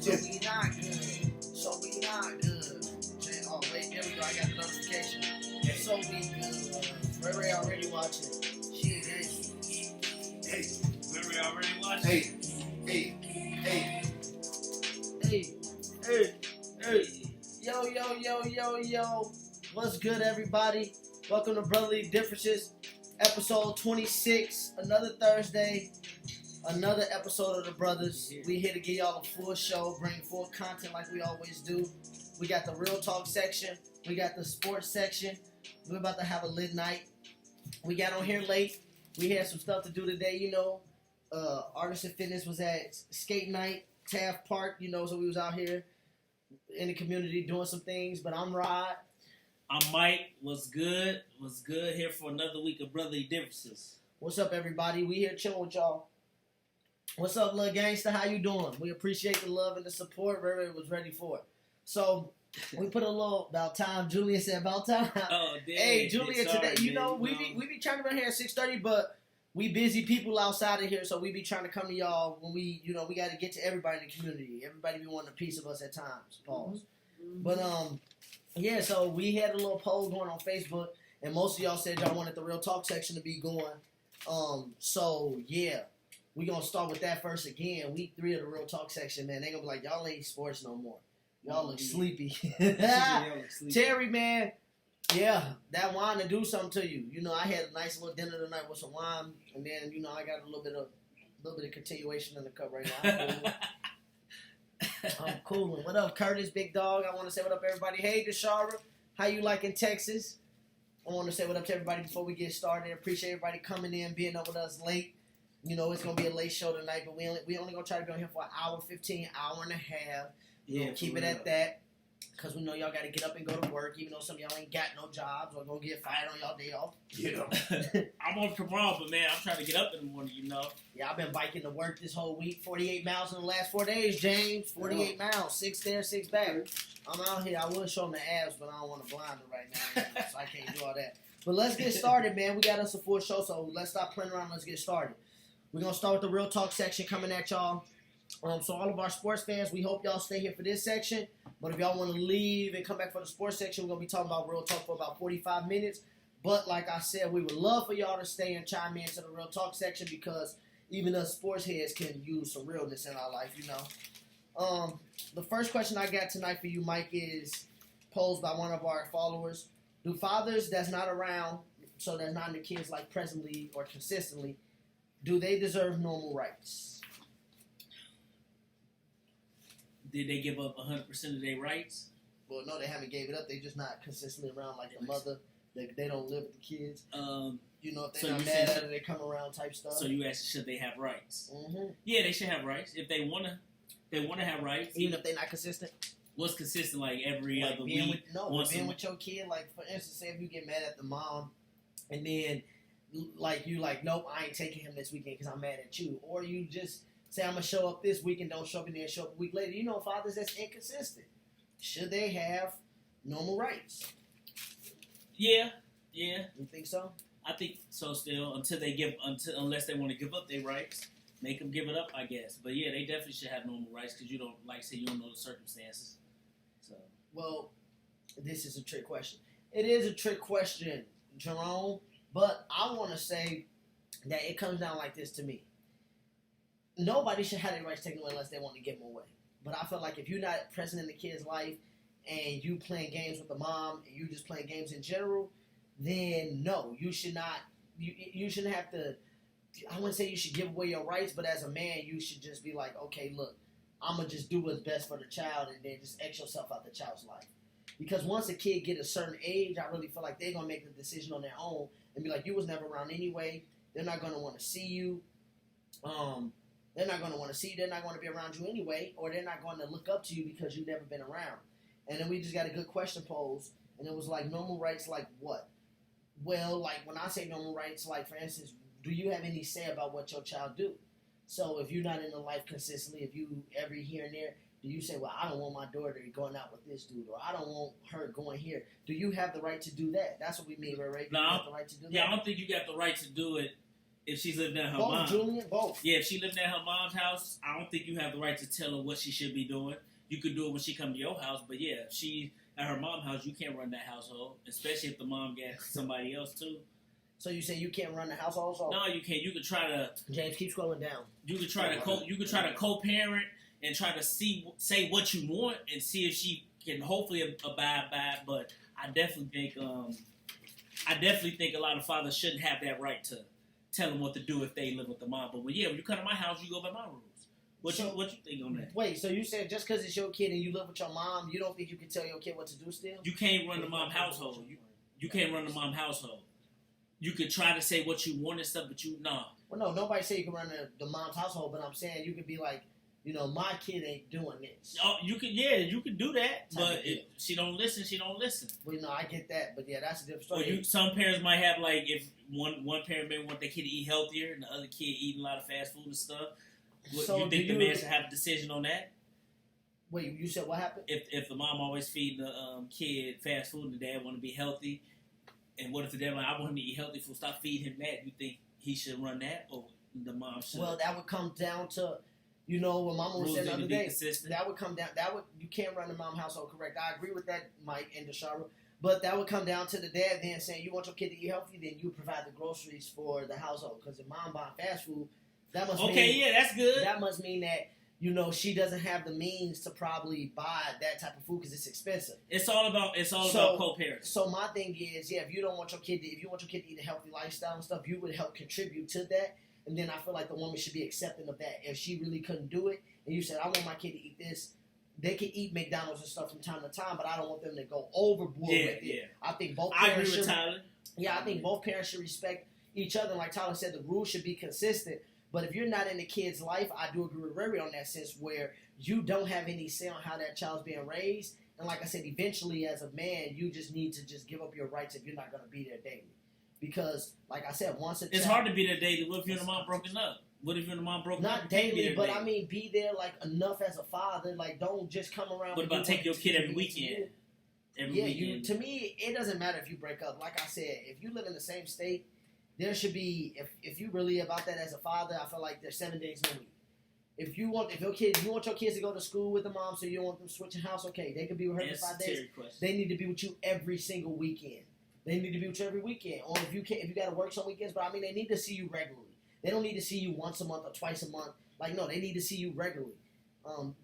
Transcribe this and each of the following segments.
So we not good. So we not good. Oh wait, there we go. I got the notification. So we good. Ray already watching. Shit, hey. Ray already watching. Hey. Yo. What's good, everybody? Welcome to Brotherly Differences, episode 26. Another Thursday. Another episode of The Brothers. We here to give y'all a full show, bring full content like we always do. We got the real talk section. We got the sports section. We're about to have a lit night. We got on here late. We had some stuff to do today, you know. Artists & Fitness was at skate night, Taft Park, you know, so we was out here in the community doing some things. But I'm Rod. I'm Mike. What's good? Here for another week of Brotherly Differences. What's up, everybody? We here chilling with y'all. What's up, little gangster? How you doing? We appreciate the love and the support. Ray was ready for it. So we put a little about time. Julia said about time. Oh, damn. Hey, Julia, sorry, today, you man, know, we be trying to be here at 6:30, but we busy people outside of here, so we be trying to come to y'all when we got to get to everybody in the community. Everybody be wanting a piece of us at times. Pause. Mm-hmm. But yeah. So we had a little poll going on Facebook, and most of y'all said y'all wanted the real talk section to be going. So yeah. We gonna start with that first again. Week 3 of the real talk section, man. They gonna be like, y'all ain't sports no more. Y'all look sleepy. Terry, man. Yeah, that wine to do something to you. You know, I had a nice little dinner tonight with some wine, and then I got a little bit of continuation in the cup right now. I'm cool. What up, Curtis, big dog? I want to say what up, everybody. Hey, Deshara, how you like in Texas? I want to say what up to everybody before we get started. Appreciate everybody coming in, being up with us late. You know, it's going to be a late show tonight, but we only going to try to be on here for an hour 15, hour and a half. We're going to keep it at that because we know y'all got to get up and go to work, even though some of y'all ain't got no jobs or going to get fired on y'all day off. Yeah. I'm on tomorrow, but, man, I'm trying to get up in the morning, you know. Yeah, I've been biking to work this whole week. 48 miles in the last 4 days, James. 48 miles. 6 there, 6 back. I'm out here. I would show them the abs, but I don't want to blind them right now, so I can't do all that. But let's get started, man. We got us a full show, so let's stop playing around. Let's get started. We're going to start with the real talk section coming at y'all. So all of our sports fans, we hope y'all stay here for this section. But if y'all want to leave and come back for the sports section, we're going to be talking about real talk for about 45 minutes. But like I said, we would love for y'all to stay and chime in to the real talk section because even us sports heads can use some realness in our life, you know. The first question I got tonight for you, Mike, is posed by one of our followers. Do fathers that's not around, so that's not in the kids' life presently or consistently, do they deserve normal rights? Did they give up 100% of their rights? Well, no, they haven't gave it up. They just not consistently around like the mother. They don't live with the kids. You know, if they're not mad at it, they come around type stuff. So you asked, should they have rights? Mm-hmm. Yeah, they should have rights. If they want to have rights. Even if they're not consistent? What's consistent like every other week? Being with your kid, like for instance, say if you get mad at the mom and then nope, I ain't taking him this weekend because I'm mad at you. Or you just say, I'm going to show up this week and don't show up and then show up a week later. You know, fathers that's inconsistent. Should they have normal rights? Yeah. You think so? I think so still, unless they want to give up their rights. Make them give it up, I guess. But yeah, they definitely should have normal rights because you don't, like say, you don't know the circumstances. So. Well, this is a trick question. It is a trick question, Jerome. But I want to say that it comes down like this to me. Nobody should have their rights taken away unless they want to give them away. But I feel like if you're not present in the kid's life and you playing games with the mom and you just playing games in general, then no, you should not. You shouldn't have to. I wouldn't say you should give away your rights, but as a man, you should just be like, okay, look, I'm going to just do what's best for the child and then just X yourself out the child's life. Because once a kid get a certain age, I really feel like they're going to make the decision on their own and be like, you was never around anyway. They're not going to want to see you. They're not going to want to see you. They're not going to be around you anyway. Or they're not going to look up to you because you've never been around. And then we just got a good question posed. And it was like, normal rights like what? Well, like when I say normal rights, like for instance, do you have any say about what your child do? So if you're not in the life consistently, if you every here and there, do you say, well, I don't want my daughter going out with this dude, or I don't want her going here? Do you have the right to do that? That's what we mean, right? No, you have the right to do that? Yeah, I don't think you got the right to do it if she's living at her Both, mom. Julian, both. Yeah, if she living at her mom's house, I don't think you have the right to tell her what she should be doing. You could do it when she come to your house, but yeah, if she at her mom's house, you can't run that household, especially if the mom got somebody else too. So you say you can't run the household? So No, you can't. You could try to. James, keep scrolling down. You could try to co-parent and try to say what you want and see if she can hopefully abide by it. But I definitely think a lot of fathers shouldn't have that right to tell them what to do if they live with the mom. But when you come to my house, you go by my rules. What you think on that? Wait, so you said just because it's your kid and you live with your mom, you don't think you can tell your kid what to do still? You can't run the mom household. You can't run the mom household. You could try to say what you want and stuff, but nah. Well, no, nobody say you can run the mom's household, but I'm saying you could be like, my kid ain't doing this. Oh, you could do that, but if she don't listen, she don't listen. Well, I get that, but yeah, that's a different story. Or some parents might have like if one parent may want their kid to eat healthier and the other kid eating a lot of fast food and stuff. So you think the man should have a decision on that? Wait, you said what happened? If the mom always feeding the kid fast food and the dad want to be healthy, and what if the dad like, I want him to eat healthy food, stop feeding him that? You think he should run that, or the mom should? Well, that would come down to, what Mama was saying the other day. That would come down. You can't run the mom household, correct? I agree with that, Mike and Deshara. But that would come down to the dad then saying, you want your kid to eat healthy, then you provide the groceries for the household. Because if mom buying fast food, that must mean, that's good. That must mean that she doesn't have the means to probably buy that type of food because it's expensive. It's all about co-parenting. So my thing is, if you want your kid to eat a healthy lifestyle and stuff, you would help contribute to that. And then I feel like the woman should be accepting of that. If she really couldn't do it, and you said, I want my kid to eat this, they can eat McDonald's and stuff from time to time, but I don't want them to go overboard with it. Yeah. I think both parents I agree with Tyler. Yeah, I think both parents should respect each other. Like Tyler said, the rules should be consistent. But if you're not in the kid's life, I do agree with Riri on that sense where you don't have any say on how that child's being raised. And like I said, eventually as a man, you just need to just give up your rights if you're not going to be there daily. Because, like I said, it's hard to be there daily. What if you and the mom broken up? What if you and the mom broken up? Not daily, but I mean, be there like enough as a father. Like, don't just come around. What about take your kid every weekend? To me, it doesn't matter if you break up. Like I said, if you live in the same state, there should be, if you really about that as a father, I feel like there's 7 days a week. If you want your kids to go to school with the mom, so you don't want them switching house, okay, they can be with her for 5 days. They need to be with you every single weekend. They need to be with you every weekend. Or if you got to work some weekends, but I mean, they need to see you regularly. They don't need to see you once a month or twice a month. Like, no, they need to see you regularly.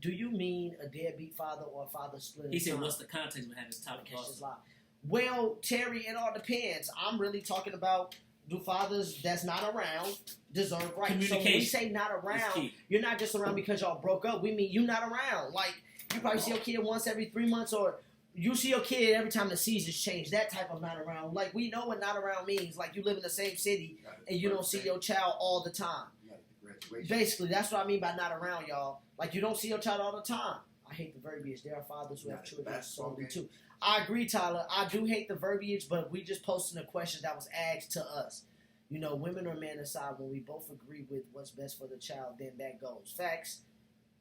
Do you mean a deadbeat father or a father split? He said, what's the context behind this topic? Well, Terry, it all depends. I'm really talking about, do fathers that's not around deserve rights? So when we say not around, you're not just around because y'all broke up. We mean you not around. Like, you probably see your kid once every 3 months, or you see your kid every time the seasons change. That type of not around. Like, we know what not around means. Like, you live in the same city and you don't see your child all the time. Basically, that's what I mean by not around, y'all. Like, you don't see your child all the time. I hate the verbiage. There are fathers who have children solely too. I agree, Tyler. I do hate the verbiage, but we just posted a question that was asked to us. Women or men aside, when we both agree with what's best for the child, then that goes. Facts.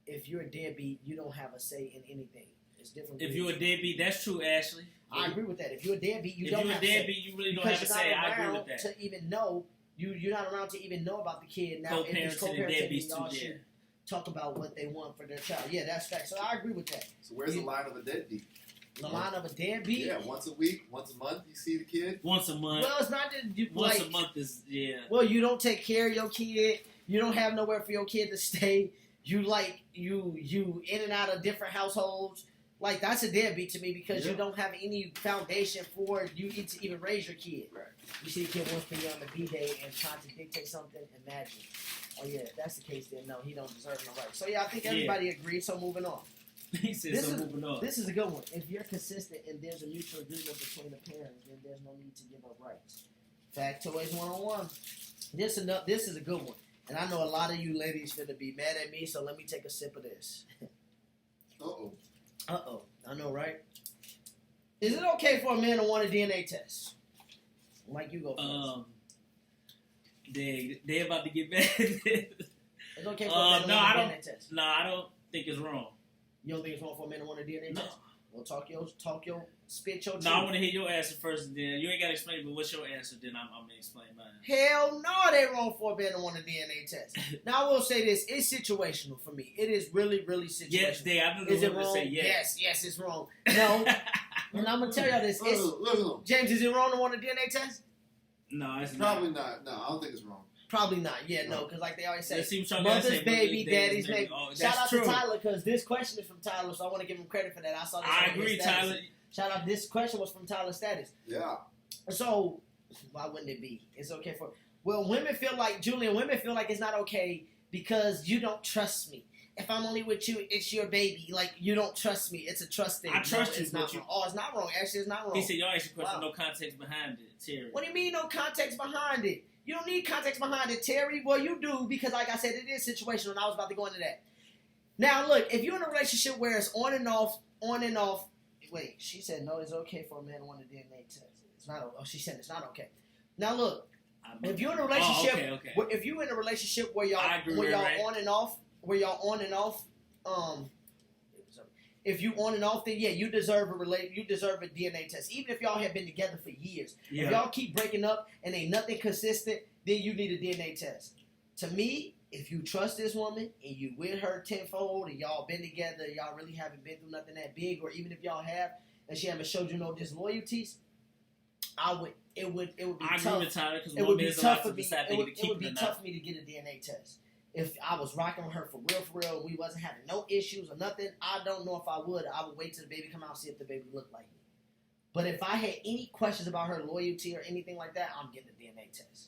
If you're a deadbeat, you don't have a say in anything. It's different. If you're a deadbeat, that's true, Ashley. I agree with that. If you're a deadbeat, you don't have a say. If you're a deadbeat, you really don't have a say. I agree with that. To even know, you're not around to even know about the kid. Now, if it's co-parenting and deadbeats y'all should talk about what they want for their child. Yeah, that's fact. So I agree with that. So where's the line of a deadbeat? The line of a deadbeat? Yeah, once a week, once a month, you see the kid? Once a month. Well, it's not that once a month is, Well, you don't take care of your kid. You don't have nowhere for your kid to stay. You in and out of different households. Like, that's a deadbeat to me because you don't have any foundation for you to even raise your kid. Right. You see a kid wants to be on the B-Day and trying to dictate something, imagine. Oh, yeah, if that's the case, then no, he don't deserve no right. So, yeah, I think everybody agreed, so moving on. He said, moving on. This is a good one. If you're consistent and there's a mutual agreement between the parents, then there's no need to give up rights. Factoids 101. This is a good one. And I know a lot of you ladies finna be mad at me, so let me take a sip of this. Uh-oh. I know, right? Is it okay for a man to want a DNA test? Mike, you go first. They about to get mad. It's okay for a man to want a DNA test? No, I don't think it's wrong. You don't think it's wrong for a man to want a DNA test? Well, talk your spit your truth. No, I want to hear your answer first, and then you ain't got to explain, but what's your answer? Then I'm going to explain mine. Hell no, they wrong for being on a DNA test. Now I will say this: it's situational for me. It is really, really situational. Yes, I knew Is the it woman wrong? to say yes. Yes, it's wrong. No, and I'm gonna tell y'all this: James, is it wrong to want a DNA test? No, it's Probably not. No, I don't think it's wrong. Probably not. Yeah, no, because like they always say, Let's see what y'all mother's gotta say. baby, Mother's daddy's baby. Oh, Shout that's out true. to Tyler because this question is from Tyler, so I want to give him credit for that. I saw this. I on his agree, status. Tyler. Shout out. This question was from Tyler Status. Yeah. So why wouldn't it be? It's okay for. Well, women feel like Julian. Women feel like it's not okay because you don't trust me. If I'm only with you, it's your baby. Like, you don't trust me. It's a trust thing. I trust you, it's not but you- wrong. Oh, it's not wrong. Actually, it's not wrong. He said, y'all asked a question, Wow. no context behind it, Terry. What do you mean no context behind it? You don't need context behind it, Terry. Well, you do because, like I said, it is situational, and I was about to go into that. Now, look, if you're in a relationship where it's on and off. Wait, she said no, it's okay for a man to want a DNA test. It's not. Oh, she said it's not okay. Now, look, if you're in a relationship, okay. if you're in a relationship where y'all, I agree, where y'all right. on and off, if you on and off, then yeah, you deserve a DNA test. Even if y'all have been together for years, Yeah. if y'all keep breaking up and ain't nothing consistent, then you need a DNA test. To me, if you trust this woman and you with her tenfold and y'all been together, y'all really haven't been through nothing that big, or even if y'all have and she haven't showed you no disloyalties, it would be I tough. agree with Tyler because It one would be man's tough allowed for to me. decide It they would, to keep it would be it or tough not. for me to get a DNA test. If I was rocking with her for real, and we wasn't having no issues or nothing, I don't know if I would. I would wait till the baby come out and see if the baby looked like me. But if I had any questions about her loyalty or anything like that, I'm getting a DNA test.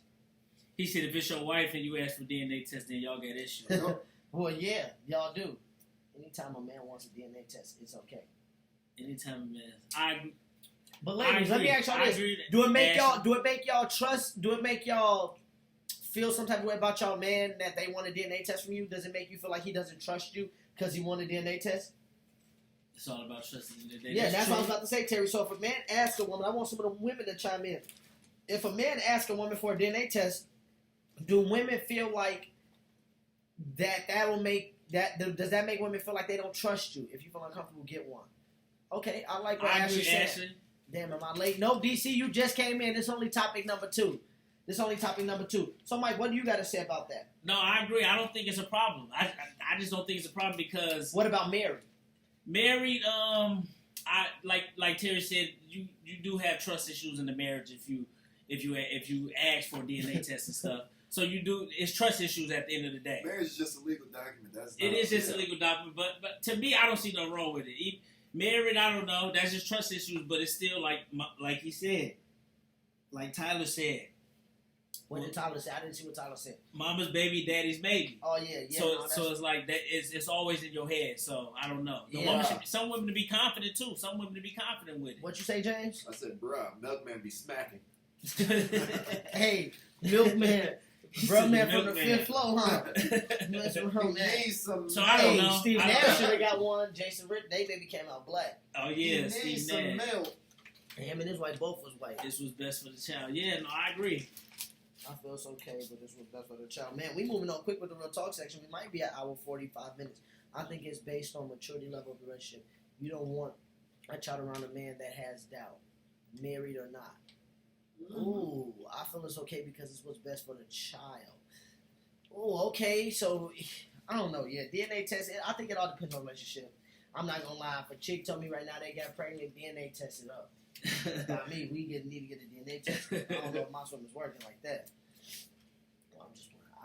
He said if it's your wife and you ask for DNA test, then y'all get issues. Well, yeah, y'all do. Anytime a man wants a DNA test, it's okay. Anytime, man. But ladies, let me ask y'all this: agree. Do it make y'all trust? Do it make y'all feel some type of way about y'all man that they want a DNA test from you? Does it make you feel like he doesn't trust you because he want a DNA test? It's all about trusting. Yeah, that's what I was about to say, Terry. So if a man asks a woman, I want some of the women to chime in. If a man asks a woman for a DNA test, do women feel like that will make that? Does that make women feel like they don't trust you? If you feel uncomfortable, get one. Okay, I like what I Ashley agree, said. Ashley. Damn, am I late? No, DC, you just came in. This only topic number 2. So, Mike, what do you got to say about that? No, I agree. I don't think it's a problem. I just don't think it's a problem because What about Mary? married, I like Terry said, you do have trust issues in the marriage if you ask for a DNA test and stuff. So you do. It's trust issues at the end of the day. Marriage is just a legal document. That's It not, is just a legal document, but to me, I don't see nothing wrong with it. Married, I don't know. That's just trust issues, but it's still like he said, like Tyler said, What did Tyler say? I didn't see what Tyler said. mama's baby, daddy's baby. Oh, yeah. So it's like that. It's always in your head. So I don't know. The Yeah. woman some women to be confident too. Some women to be confident with What you say, James? I said, bruh, milkman be smacking. it. Hey, milkman. Bro, man, from the Milkman. 5th floor, huh? Mess with her, You man. need some So I don't Hey, know. Steve I don't Nash know. should have got one. Jason Ritt, they maybe came out black. Oh You yeah, need Steve some Nash. milk. Him and his wife both was white. This was best for the child. Yeah, no, I agree. I feel it's okay, but this was best for the child. Man, we moving on quick with the real talk section. We might be at hour 45 minutes. I think it's based on maturity level of the relationship. You don't want a child around a man that has doubt, married or not. Ooh, I feel it's okay because it's what's best for the child. Ooh, okay, so I don't know. Yeah, DNA test. I think it all depends on the relationship. I'm not gonna lie. If a chick told me right now they got pregnant, DNA test it up. By me, we need to get a DNA test. I don't know if my swim is working like that. Well,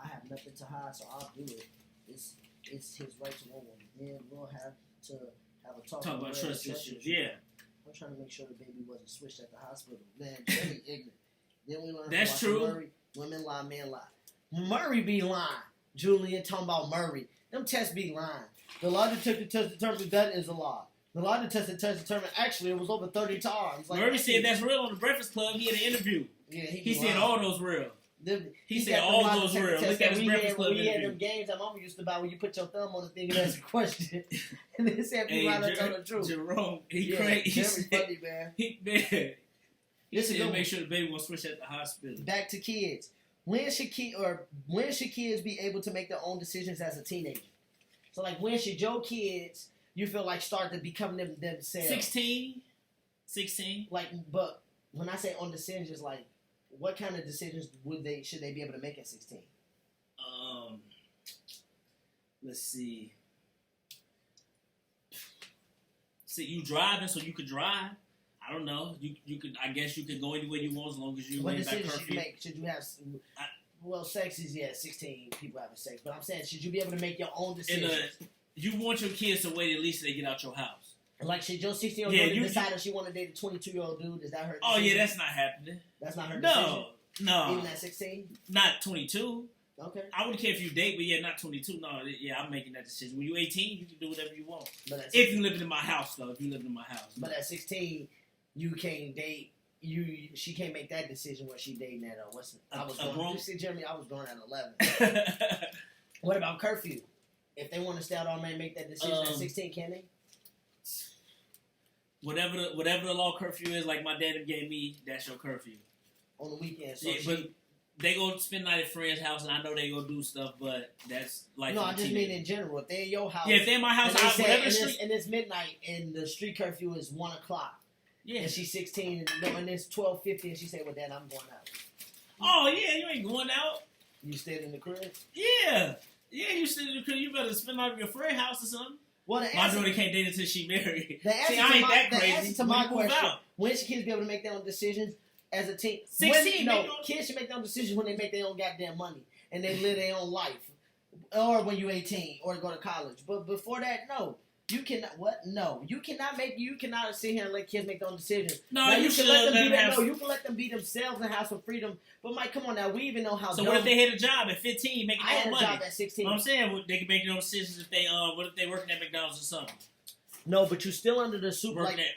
I have nothing to hide, so I'll do it. It's his right to know one. Then we'll have to have a talk Talk about trust issues. Yeah, I'm trying to make sure the baby wasn't switched at the hospital. Man, very ignorant. Then we learned That's from true. Murray, women lie, men lie. Murray be lying. Julian talking about Murray. Them tests be lying. The lie detector test determined that is a lie. The lie detector test determined actually it was over 30 times. Like, Murray said that's real on the Breakfast Club. He had an interview. Yeah, He said all those real. He said got all the lie those detector real. test Look that at his we Breakfast had Club when we had interview. them games that mama used to buy when you put your thumb on the thing and ask a question. And they said Hey, people out tell the truth. Jerome, he Yeah, crazy. He very said, funny, man. he This is said good make sure the baby won't switch at the hospital. Back to kids. When should kids be able to make their own decisions as a teenager? So like when should your kids you feel like start to become themselves? 16. 16. Like, but when I say on decisions, like, what kind of decisions should they be able to make at 16? Let's see. See, you driving, so you could drive. I don't know. You could. I guess you could go anywhere you want as long as you What ain't back decisions should you curfew. make? Should you have? Well, sex is 16 people having sex, but I'm saying, should you be able to make your own decisions? You want your kids to wait at least till they get out your house. Like, should your 16-year-old daughter decide if she want to date a 22-year-old dude? Is that her decision? Oh yeah, that's not happening. That's not her decision? No. Even at 16? Not 22. Okay. I wouldn't care if you date, but yeah, not 22. No, yeah, I'm making that decision. When you're 18, you can do whatever you want. But at If you living in my house, though. If you living in my house. But at 16, you can't date. She can't make that decision when she dating at you see, Jeremy, I was going at 11. What about curfew? If they want to stay out all night and make that decision at 16, can they? Whatever the law curfew is, like my dad gave me, that's your curfew. On the weekend. So yeah, but they go spend night at friend's house, and I know they go do stuff, but that's like. No, I just mean in general. If they're in your house. Yeah, if they're in my house, and it's midnight, and the street curfew is 1 o'clock. Yeah. And she's 16, and it's 12:50, and she said, "Well, Dad, I'm going out." Oh yeah, you ain't going out. You stayed in the crib. Yeah, you stayed in the crib. You better spend night at your friend's house or something. Well, my daughter can't date until she married. The answer See, I ain't that crazy. The answer to my question: out. when should kids be able to make their own decisions as a teen? 16. Kids should make their own decisions when they make their own goddamn money and they live their own life, or when you're 18 or go to college. But before that, no. You cannot. What? No, you cannot make. You cannot sit here and let kids make their own decisions. No, now, you can should let them be. have. No, you can let them be themselves and have some freedom. But Mike, come on now. We even know how. So what if they had a job at 15, making I their had own a money? job at 16. You know what I'm saying? They can make their own decisions if they what if they working at McDonald's or something? No, but you're still under the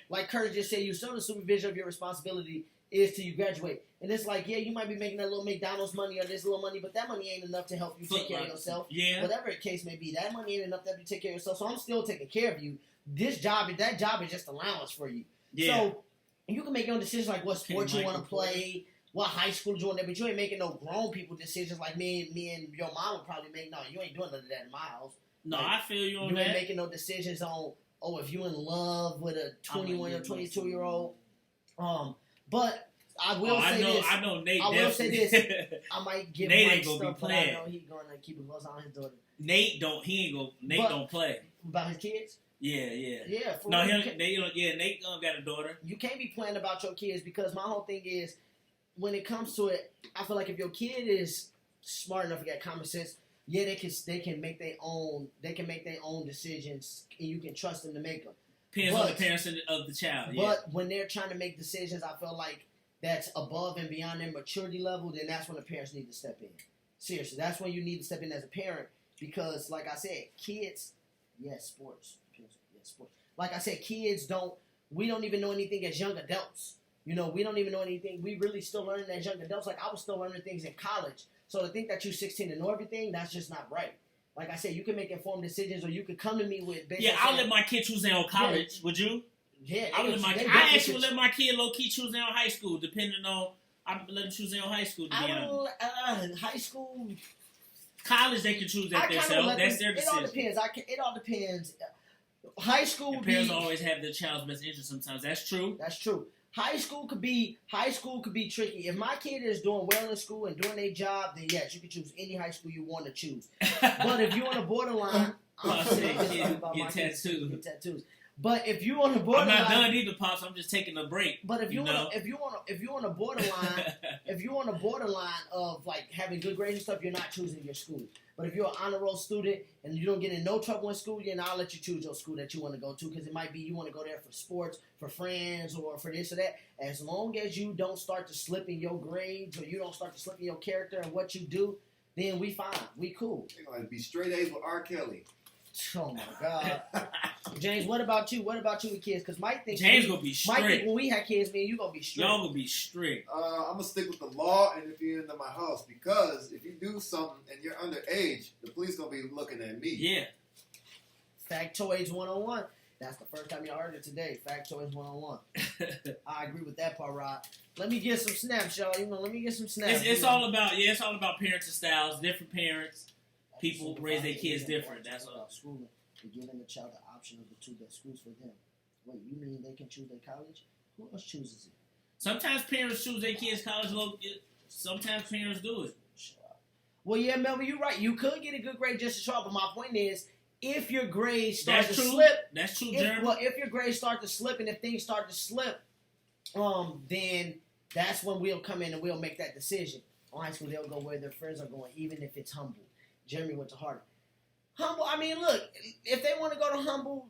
like Kurt just said. You're still under supervision of your responsibility is till you graduate. And it's like, yeah, you might be making that little McDonald's money or this little money, but that money ain't enough to help you take care of yourself. Yeah. Whatever the case may be, that money ain't enough to help you take care of yourself. So I'm still taking care of you. That job is just allowance for you. Yeah. So you can make your own decisions like what sport you want to play, what high school you want to, but you ain't making no grown people decisions like me and your mom would probably make. No, you ain't doing none of that in my house. No, like, I feel you on that. You that. ain't making no decisions on, if you in love with a 21 or 22-year-old. But I will say this. I know Nate. I will say this. I might give Nate Mike ain't gonna stuff, be but playing. I know he's gonna keep it close on his daughter. Nate don't play. About his kids? Yeah. Yeah. Nate got a daughter. You can't be playing about your kids because my whole thing is, when it comes to it, I feel like if your kid is smart enough to get common sense, yeah, they can make their own decisions, and you can trust them to make them. Depends on the parents of the child. Yeah. But when they're trying to make decisions, I feel like that's above and beyond their maturity level. Then that's when the parents need to step in. Seriously, that's when you need to step in as a parent because, like I said, kids, sports. Like I said, we don't even know anything as young adults. We don't even know anything. We really still learning as young adults. Like I was still learning things in college. So to think that you're 16 and know everything, that's just not right. Like I said, you can make informed decisions, or you could come to me with. I'll let my kid choose their own college. Would you? Yeah, I actually would let my kid low key choose their own high school, depending on. I let them choose their own high school. High school, college, they can choose that themselves. That's their decision. It all depends. High school. Parents always have their child's best interest. Sometimes that's true. That's true. High school could be tricky. If my kid is doing well in school and doing their job, then yes, you can choose any high school you want to choose. But if you're on a borderline, get tattoos. But if you're on a borderline, I'm not done either, Pops. I'm just taking a break. But if you're on a borderline of like having good grades and stuff, you're not choosing your school. But if you're an honor roll student and you don't get in no trouble in school, then I'll let you choose your school that you want to go to because it might be you want to go there for sports, for friends, or for this or that. As long as you don't start to slip in your grades or you don't start to slip in your character and what you do, then we fine. We cool. They're going to be straight A's with R. Kelly. Oh my God, James. What about you? What about you with kids? Because Mike thinks James gonna be strict. Mike think when we had kids, me and you gonna be strict. Y'all gonna be strict. I'm gonna stick with the law and if you're into my house because if you do something and you're underage, the police gonna be looking at me. Yeah. Factoids 101. That's the first time y'all heard it today. Factoids 101. I agree with that part, Rod. Let me get some snaps, y'all. Let me get some snaps. It's all about parenting styles, different parents. People raise their kids different. That's all. Schooling, to giving the child the option of the two best schools for them. Wait, you mean they can choose their college? Who else chooses it? Sometimes parents choose their kids' college low. Sometimes parents do it. Well, yeah, Melvin, you're right. You could get a good grade just to show up, but my point is, if your grades start That's to true. slip, That's true, Jeremy. if your grades start to slip and if things start to slip, then that's when we'll come in and we'll make that decision. On high school, they'll go where their friends are going, even if it's Humble. Jeremy went to Harding. Humble, I mean, look, if they want to go to Humble,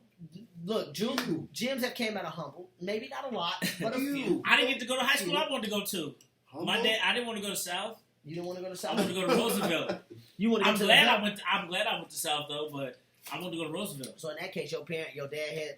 look, gyms have came out of Humble. Maybe not a lot, but a few. I didn't get to go to high school I wanted to go to. Humble? My dad, I didn't want to go to South. You didn't want to go to I South? wanted to go to Roosevelt. You want to go I'm to glad South? I'm glad I went to South though, but I wanted to go to Roosevelt. So in that case, your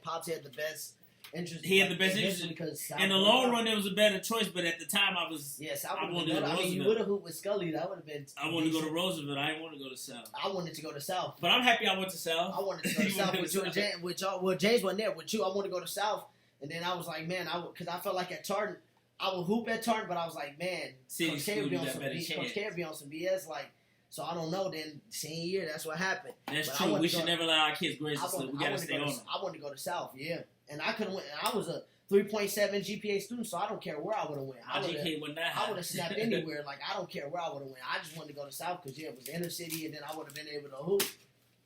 pops had the best interest. He had the best interest because South In the long run, it was a better choice, but at the time, I was. yeah, South I would wanted have to been. go to I mean, you Roosevelt. would have hooped with Scully. That would have been. I wanted to go to decent. Roosevelt. I didn't want to go to South. I wanted to go to South. But I'm happy I went to South. I wanted to go to South with you and Jay. With y'all, well, Jay's wasn't there with you. I wanted to go to South, and then I was like, man, because I felt like at Tartan, I would hoop at Tartan, but I was like, man, City Coach school, K would be you on got some better BS. chance. Coach K would be on some BS, like. So I don't know. Then senior year, that's what happened. That's But I true. wanted We to should go- never allow our kids grades to I slip. We gotta stay on them. wanted to go to South, yeah, and I could have went. And I was a 3.7 GPA student, so I don't care where I would have went. My GK wasn't that high. I would have snapped anywhere. Like, I don't care where I would have went. I just wanted to go to South because, yeah, it was inner city, and then I would have been able to hoop,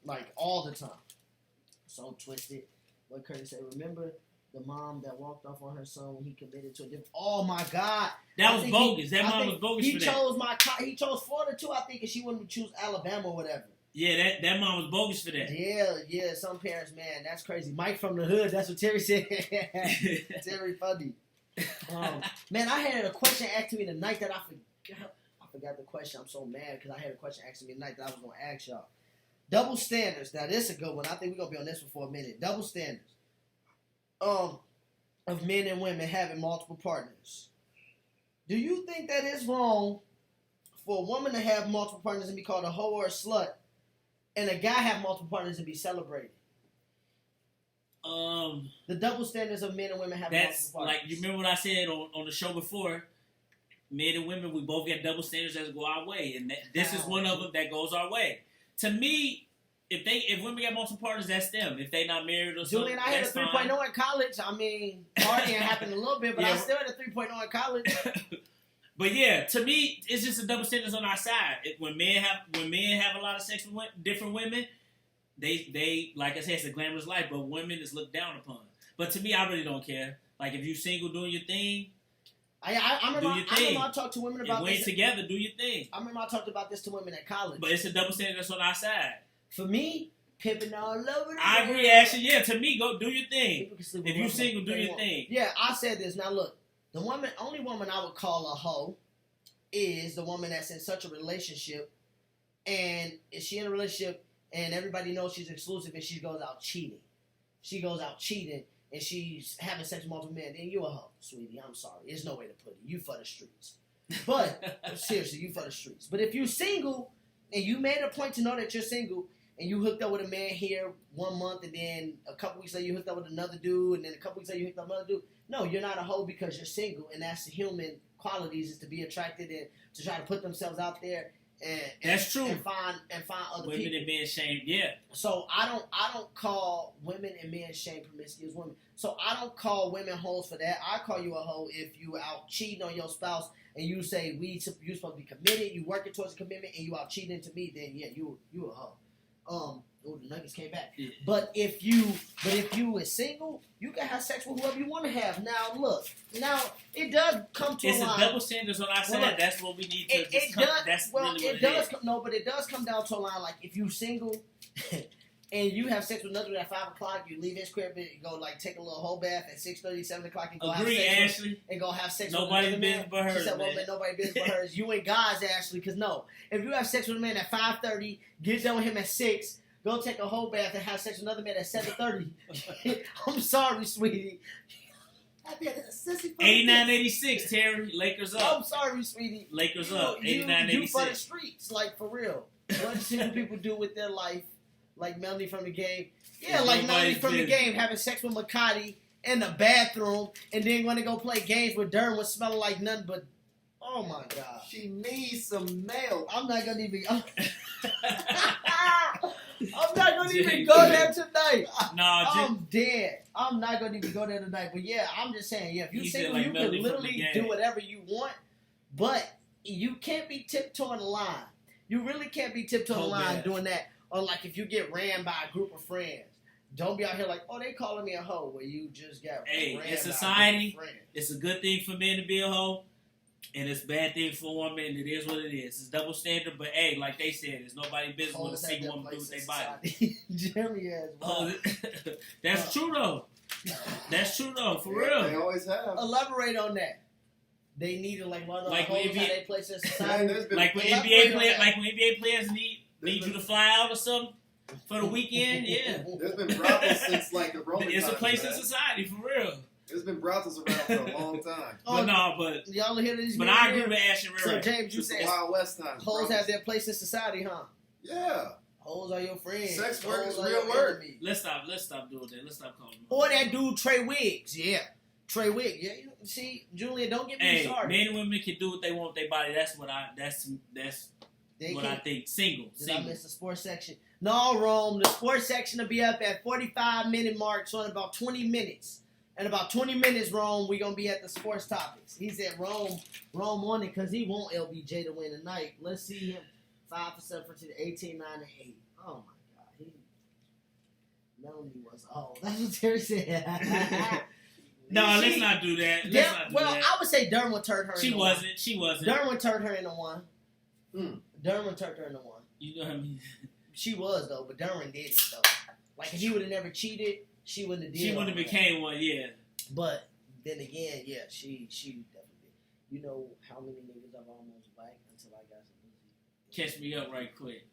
like, all the time. So twisted. What Curtis said, remember the mom that walked off on her son when he committed to a different... Oh, my God. That I was think bogus. That I mom think was bogus he for that. chose He chose Florida, too, I think, and she wouldn't choose Alabama or whatever. Yeah, that mom was bogus for that. Yeah, some parents, man, that's crazy. Mike from the hood, that's what Terry said. Terry funny. Man, I had a question asked to me the night that I forgot the question. I'm so mad because I had a question asked to me the night that I was going to ask y'all. Double standards. Now, this is a good one. I think we're going to be on this for a minute. Double standards. Of men and women having multiple partners. Do you think that it's wrong for a woman to have multiple partners and be called a hoe or a slut, and a guy have multiple partners and be celebrated? The double standards of men and women having That's multiple partners. like, you remember what I said on the show before? Men and women, we both got double standards that go our way, and this is one of them that goes our way. To me, if women got multiple partners, that's them. If they not married or something, Julian, I had a that's 3.0 fine. in college. I mean, partying happened a little bit, but I Yeah. still had a 3.0 in college. But yeah, to me, it's just a double standards on our side. When men have a lot of sex with different women, they like I said, it's a glamorous life, but women is looked down upon. But to me, I really don't care. Like, if you single doing your thing, I remember I talked to women if about we ain't this. together, do your thing. I remember I talked about this to women at college. But it's a double standard that's on our side. For me, pimping all over the I agree, Ashley. Yeah, to me, go do your thing. People can sleep If with you women single, do they your want. thing. Yeah, I said this. Now look, the only woman I would call a hoe is the woman that's in such a relationship, and is she in a relationship and everybody knows she's exclusive and she goes out cheating. She goes out cheating and she's having sex with multiple men, then you a hoe, sweetie. I'm sorry. There's no way to put it. You for the streets. But seriously, you for the streets. But if you single and you made a point to know that you're single and you hooked up with a man here 1 month and then a couple weeks later you hooked up with another dude and then a couple weeks later you hooked up with another dude. No, you're not a hoe because you're single, and that's the human qualities, is to be attracted and to try to put themselves out there and That's true. and find other Women people. and men shamed, yeah. So I don't call women and men shame promiscuous women. So I don't call women hoes for that. I call you a hoe if you out cheating on your spouse and you say you supposed to be committed, you working towards a commitment, and you out cheating to me, then yeah, you a hoe. The Nuggets came back. Yeah. But if you is single, you can have sex with whoever you want to have. Now look, it does come to It's a a line. double standards on our side. look, that's what we need to It just does. That's Well, really what it it does. is. No, but it does come down to a line. Like if you single and you have sex with another at 5 o'clock, you leave his crib and go like take a little whole bath at 6:30, 7 o'clock, and go Agree, have sex Ashley. and go have sex Nobody's with another business man. but She hers, said, "Well, man. man, nobody's business but hers." You and guys, Ashley, because no, if you have sex with a man at 5:30, get done with him at 6. Go take a whole bath and have sex with another man at 7:30. I'm sorry, sweetie. I'd be a sissy for 89-86, Terry. Lakers I'm up. sorry, sweetie. Lakers You- up. you for the 89-86. streets, like for real. What single people do with their life, like Melanie from the game. Yeah, It's like Melanie nobody's from the business. game having sex with Makati in the bathroom, and then when they go play games with Durham was smelling like nothing but. Oh my God! She needs some milk. I'm not gonna even. I'm not gonna even go there tonight. Nah, I'm dead. I'm not gonna even go there tonight. But yeah, I'm just saying, yeah, if you He said, single, like, you Melody can from the literally gang. do whatever you want, but you can't be tiptoeing the line. You really can't be tiptoeing the Hold line that. doing that. Or like if you get ran by a group of friends, don't be out here like, oh, they calling me a hoe, where you just got Hey, ran in by society, a group of friends. it's a good thing for men to be a hoe, and it's a bad thing for women. It is what it is. It's double standard, but hey, like they said, it's nobody's business what a Hoes have single their woman do with place their in body. society. Jeremy as well. Oh, that's true though. That's true though, for They real. always have. Elaborate on that. They needed like one of the Like hoes when how NBA they place in Man, society. there's been Like when Elaborate NBA on players, that. like when NBA players need you to fly out or something for the weekend. Yeah, there's been brothels since like the Roman it's a times, place man. in society for real. There's been brothels around for a long time. But no, but Y'all hear these? but men I here? agree with Ash and So Riri. James, you Since said the Wild West times. hoes brothels. have their place in society, huh? Yeah. Hoes are your friends. Sex work Hoes is are real your work. enemies. Let's stop doing that. Let's stop calling them. Or that dude Trey Wiggs, yeah. Trey Wiggs, yeah. You see, Julia, don't get me Hey, started. men and women can do what they want with their body. That's what They what I can't. think. Single. Did I Single. miss the sports section? No, Rome. The sports section will be up at 45-minute mark, so in about 20 minutes. In about 20 minutes, Rome, we're going to be at the sports topics. He said Rome won it because he want LBJ to win tonight. Let's see him. 5 for 7 for 2, 18, 9, and 8. Oh, my God. Melanie was old. That's what Terry said. No, let's She- not do that. Let's Yeah, not do well, that. I would say Derwin turned her She into wasn't. She wasn't. one. Derwin turned her into one. Hmm. Derwin turned her into one. You know what I mean? She was, though, but Derwin did it, though. Like, if he would have never cheated, she wouldn't have did She all wouldn't have that. became one. Yeah. But then again, yeah, she definitely did. You know how many niggas I've almost whacked until I got some music. Catch me up right quick.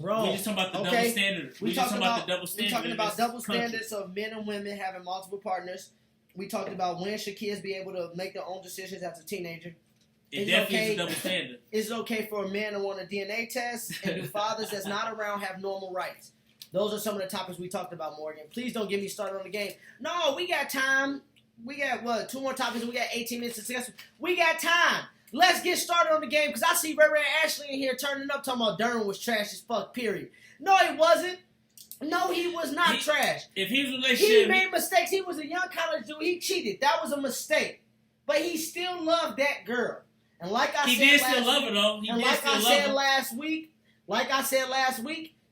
Bro, We just talking about the okay. double standard. We We just talking talking about about- the double We're standard. talking in about this double country. standards of men and women having multiple partners. We talked about when should kids be able to make their own decisions as a teenager. It It's definitely okay. is a double standard. Is it okay for a man to want a DNA test? And do fathers that's not around have normal rights? Those are some of the topics we talked about, Morgan. Please don't get me started on the game. No, we got time. We got, what, 2 more topics and we got 18 minutes to discuss. We got time. Let's get started on the game because I see Ray Ray Ashley in here turning up talking about Durham was trash as fuck, period. No, he wasn't. No, he was not He- trash. If he was in a He relationship, made mistakes. He was a young college dude. He cheated. That was a mistake. But he still loved that girl. And like I he said did last still love week, her though. He and did like still I love said her. last week,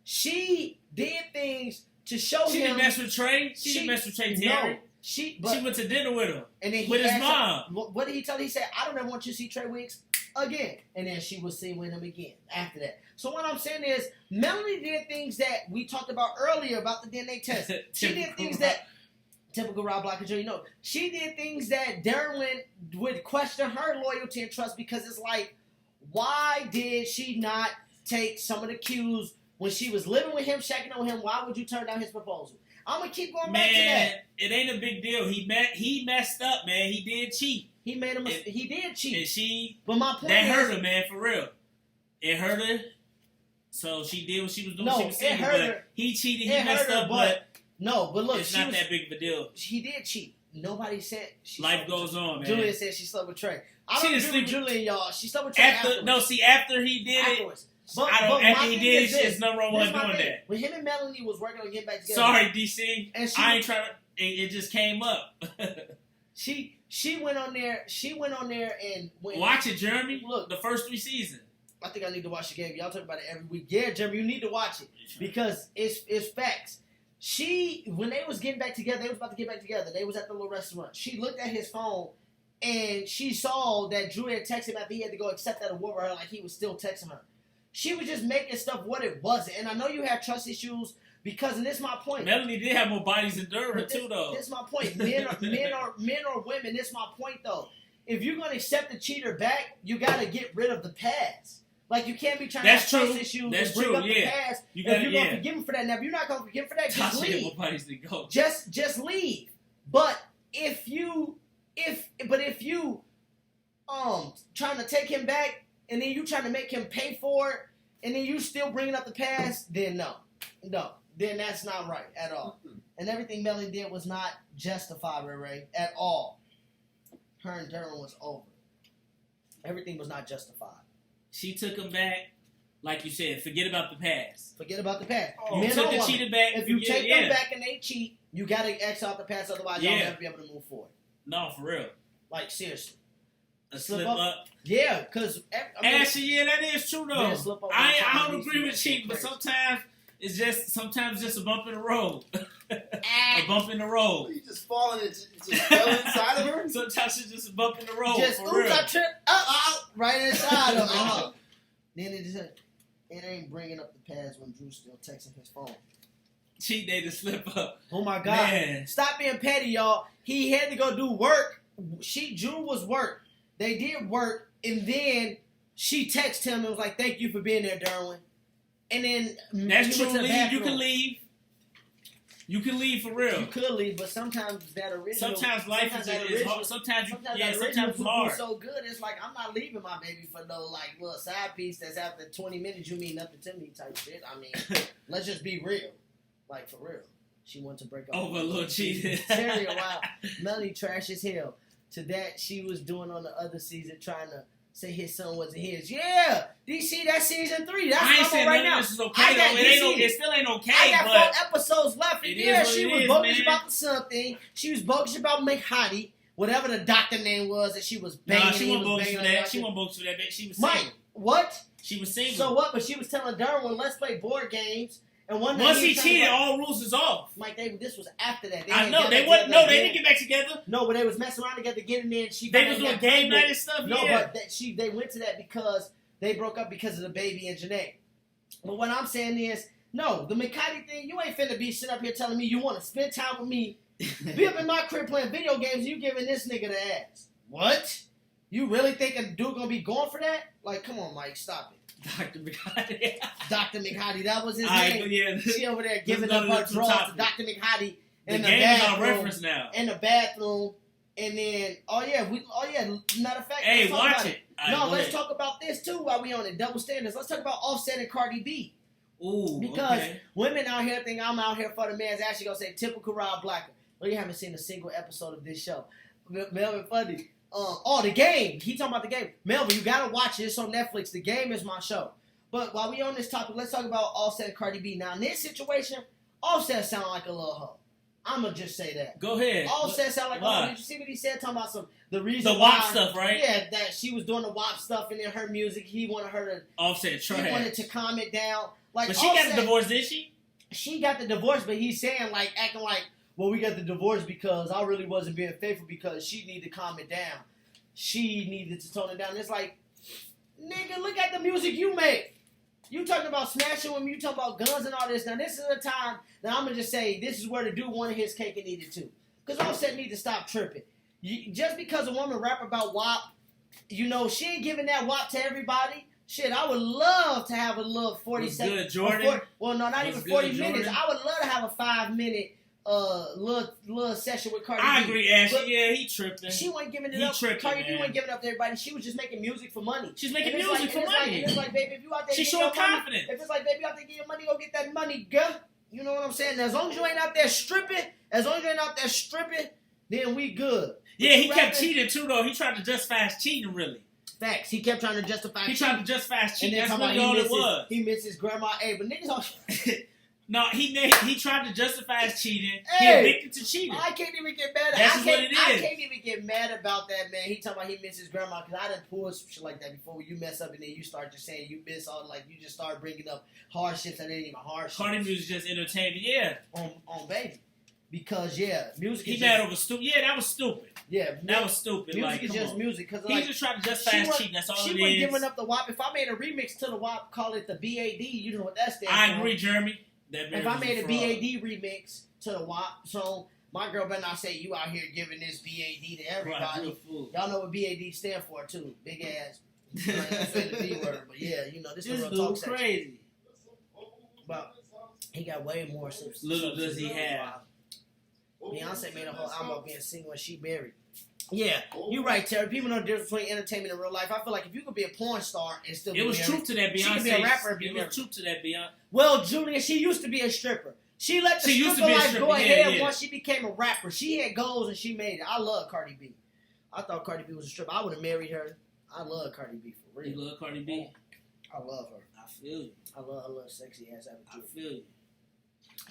she did things to show She him. didn't mess with Trey. She didn't mess with Trey No, Terry. she She went to dinner with him. and then he with his asked her- mom. What did he tell her? He said, "I don't ever want you to see Trey Wicks again." And then she was seen with him again after that. So what I'm saying is, Melanie did things that we talked about earlier about the DNA test. She did Typical things that typical Rob Blocker Jr. No, she did things that Derwin would question her loyalty and trust because it's like, why did she not take some of the cues when she was living with him, checking on him? Why would you turn down his proposal? I'm gonna keep going back to Man, that. it ain't a big deal. He messed up, man. He did cheat, He made a mistake. He did and cheat. she But my point that is, hurt her, man, for real. It hurt her. So she did what she was doing. No, she was it single, hurt but her. he cheated. He It messed hurt her, up, but no, but look, it's she not was, that big of a deal. he did cheat. Nobody said she Life slept with goes on, man. Julia said she slept with Trey. I She don't didn't agree with sleep with- Julia, y'all. She slept with Trey After afterwards. he did it. Afterwards. I don't. my After he thing did it, is this. there's nothing wrong with Here's her my doing thing. that. When him and Melanie was working on getting back together, Sorry, DC. and she I ain't trying to. It just came up. she went on there. She went on there and went, Watch it, Jeremy. Look. The first 3 seasons. I think I need to watch the game. Y'all talk about it every week. Yeah, Jeremy, you need to watch it because it's facts. When they was getting back together, they was about to get back together. They was at the little restaurant. She looked at his phone and she saw that Drew had texted him after he had to go accept that award with her, like he was still texting her. She was just making stuff what it wasn't. And I know you have trust issues because, and this is my point. Melanie did have more bodies than Durham But too, though. This is my point. Men or women. This is my point, though. If you're gonna accept the cheater back, you gotta get rid of the past. Like you can't be trying That's to have true. trust issues That's and bring true, up the yeah. past. You If gotta, you're gonna yeah. forgive him for that, now if you're not gonna forgive him for that, just Tasha had more leave. bodies than go. Just leave. But if you trying to take him back and then you trying to make him pay for it and then you still bringing up the past, then no, then that's not right at all. And everything Melanie did was not justified, Ray, at all. Her and Durham was over. Everything was not justified. She took him back like you said, forget about the past. Forget about the past. You Men took or the women, cheater back. if you forget- take them back and they cheat, you gotta X out the past, otherwise y'all Yeah. never be able to move forward. No, for real. Like seriously. A Slip slip up. up. Yeah, because Actually, yeah, that is true though. Men slip up I all the time. don't agree with cheating, but sometimes it's just a bump in the road. A bump in the road. You just falling and just fell inside of her? Sometimes it's just a bump in the road. just for real. I tripped right inside of her. Then it just it ain't bringing up the past when Drew's still texting his phone. Cheat day to slip up. Oh my God! Man. Stop being petty, y'all. He had to go do work. Drew was work. They did work, and then she texted him and was like, "Thank you for being there, Derwin." And then That's he true. went to the Leave. You bathroom. can leave. You can leave for real. You could leave, but sometimes that original. Sometimes life sometimes is that hard. original- Sometimes you, Sometimes yeah. that original Sometimes it's poo-poo hard. so good, it's like I'm not leaving my baby for no like little side piece that's after 20 minutes you mean nothing to me type shit. I mean, let's just be real, like for real. She wanted to break up Over a little cheating. Terry, wow, Melanie trash as hell. To that she was doing on the other season, trying to say his son wasn't his. Yeah, DC, that's season 3. That's I ain't what I'm saying on right none now. of this is okay I got though. It ain't no, DC. it still ain't okay. I got but 4 episodes left, and it yeah, is what she it was is, bogus man. about the son thing. She was bogus about McHottie, whatever the doctor name was that she was banging. nah, she he wasn't was bogus banging for her that. out She there. wasn't bogus for that. She was Mike, single. what? She was single. So what? But she was telling Derwin, let's play board games. And one night Once he he was trying to cheated, go- all rules is off. Mike, this was after that. I had know got they back wasn't. together No, they again. didn't get back together. No, but they was messing around together, getting in. She They got was in, doing got game pregnant. night and stuff. No, yeah. but they went to that because they broke up because of the baby and Janae. But what I'm saying is, no, the McCarty thing, you ain't finna be sitting up here telling me you want to spend time with me, be up in my crib playing video games, and you giving this nigga the ass. What? You really think a dude gonna be going for that? Like, come on, Mike, stop it. Dr. McHottie. Dr. McHottie, that was his Alright, name. but yeah, She over there giving go up to her the draws topic. to Dr. McHottie the in the game is on bathroom. reference now. In the bathroom, and then matter of fact, Hey, let's talk watch about it. No, Alright, go let's ahead. talk about this too while we on it. Double standards. Let's talk about Offset and Cardi B. Ooh, Because okay. women out here think I'm out here for the man's actually gonna say typical Rob Blacker. Well, you haven't seen a single episode of this show. Melvin Funny. The game. He talking about the game. Melvin, you gotta watch it. It's on Netflix. The game is my show. But while we on this topic, let's talk about Offset and Cardi B. Now in this situation, Offset sound like a little hoe. I'ma just say that. Go ahead. Offset sound like a Why? hoe. Did you see what he said? Talking about the reason The why WAP stuff, right? Yeah, that she was doing the WAP stuff and in her music, he wanted her Offset to he wanted trash. to calm it down. Like But she Offset, got a divorce, did she? She got the divorce, but he's saying like acting like, well, we got the divorce because I really wasn't being faithful because she needed to calm it down. She needed to tone it down. It's like, nigga, look at the music you make. You talking about smashing women, you talking about guns and all this. Now this is a time that I'm gonna just say this is where the dude wanted his cake and eat it too. Because Offset need to stop tripping. Just because a woman rap about WAP, she ain't giving that WAP to everybody. Shit, I would love to have a little 40 Was second. good, Jordan? Well, no, not Was even good, 40 minutes. Jordan? I would love to have a 5-minute little session with Cardi I B. agree, Ashley. But yeah, he tripping. she wasn't giving it He up. tripping, Cardi B man. wasn't giving it up to everybody. She was just making music for money. She's making And it's music like- for and it's like- money. and it's like, baby, if you out there She's getting showing your money, confidence. if it's like, baby, you out there getting your money, go get that money, girl. You know what I'm saying? As long as you ain't out there stripping, then we good. Yeah, But he you kept rapping- cheating too, though. He tried to justify his cheating, really. Facts. He kept trying to justify. He tried to justify his and cheating. then That's talking really all about it was. he misses grandma. Hey, but niggas all. No, he tried to justify his cheating. Hey! He addicted to cheating. I can't even get mad. That's I what can't, it I is. can't even get mad about that, man. He talking about he misses grandma because I done pulled some shit like that before. Where you mess up and then you start just saying you miss all you just start bringing up hardships that ain't even hardships. Cardi music just entertainment. Yeah, on baby, because music. he is mad just, over stupid. Yeah, that was stupid. yeah. That was stupid. music Like, is come just on. music because He just tried to justify his cheating. That's all she it wasn't is. giving up the WAP. If I made a remix to the WAP, call it the BAD. You know what that stands for. I agree, Jeremy. That If man I was made a fraud. BAD remix to the WAP song, my girl better not say you out here giving this BAD to Right, everybody. real fool. Y'all know what BAD stand for too. Big ass. I ain't gonna say the B word, but yeah, this is This a real talk dude section. crazy. But he got way more substance. Little does he have. Beyonce made a whole album about being single and she married. Yeah, you're right, Terry. People know the difference between entertainment and real life. I feel like if you could be a porn star and still be It was married, truth to that Beyonce. She could be a rapper and be It married. was truth to that Beyonce. Well, Julia, she used to be a stripper. She let the She used to stripper be a life stripper, go yeah, ahead yeah. once she became a rapper. She had goals and she made it. I love Cardi B. I thought Cardi B was a stripper. I would have married her. I love Cardi B for You real. love Cardi B? I love her. I I feel you. I love sexy ass I attitude. feel you.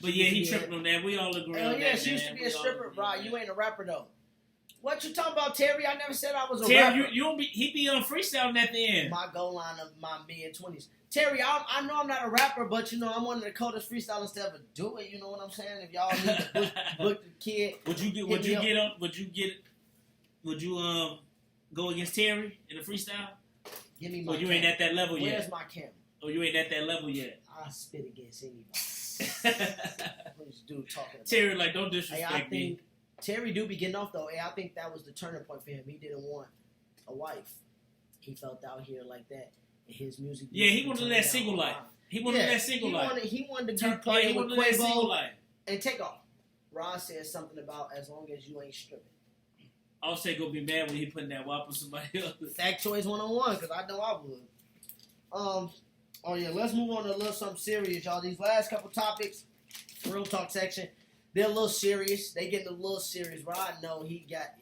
But yeah, he tripping on that. We all agree Hell on yeah, that. she used to man. be We a all stripper, agree bro. on You that. ain't a rapper though. What you talking about, Terry? I never said I was a Terry, rapper. you don't be. He be on freestyling at the end. My goal line of my mid-20s. Terry, I know I'm not a rapper, but you know I'm one of the coldest freestylers to ever do it. You know what I'm saying? If y'all need to book the kid, Would you get? Would you go against Terry in a freestyle? give me my. Or you ain't at that level Where's yet? my camera? Or you ain't at that level yet? I spit against anybody. This dude talking about. Terry, like, don't Hey, disrespect I me. think Terry do be getting off though. Hey, I think that was the turning point for him. He didn't want a wife. He felt out here like that. And his music. Yeah, he wanted turned that down single a lot. life. He wanted that single life. He wanted to He be playing with wanted that single Quavo life. and Takeoff. Ron said something about as long as you ain't stripping. I'll say go be mad when he putting that WAP on somebody else. Factoids 101, because I know I would. Oh yeah, let's move on to a little something serious, y'all. These last couple topics, real talk section, they're a little serious. They getting a little serious, but I know he'd get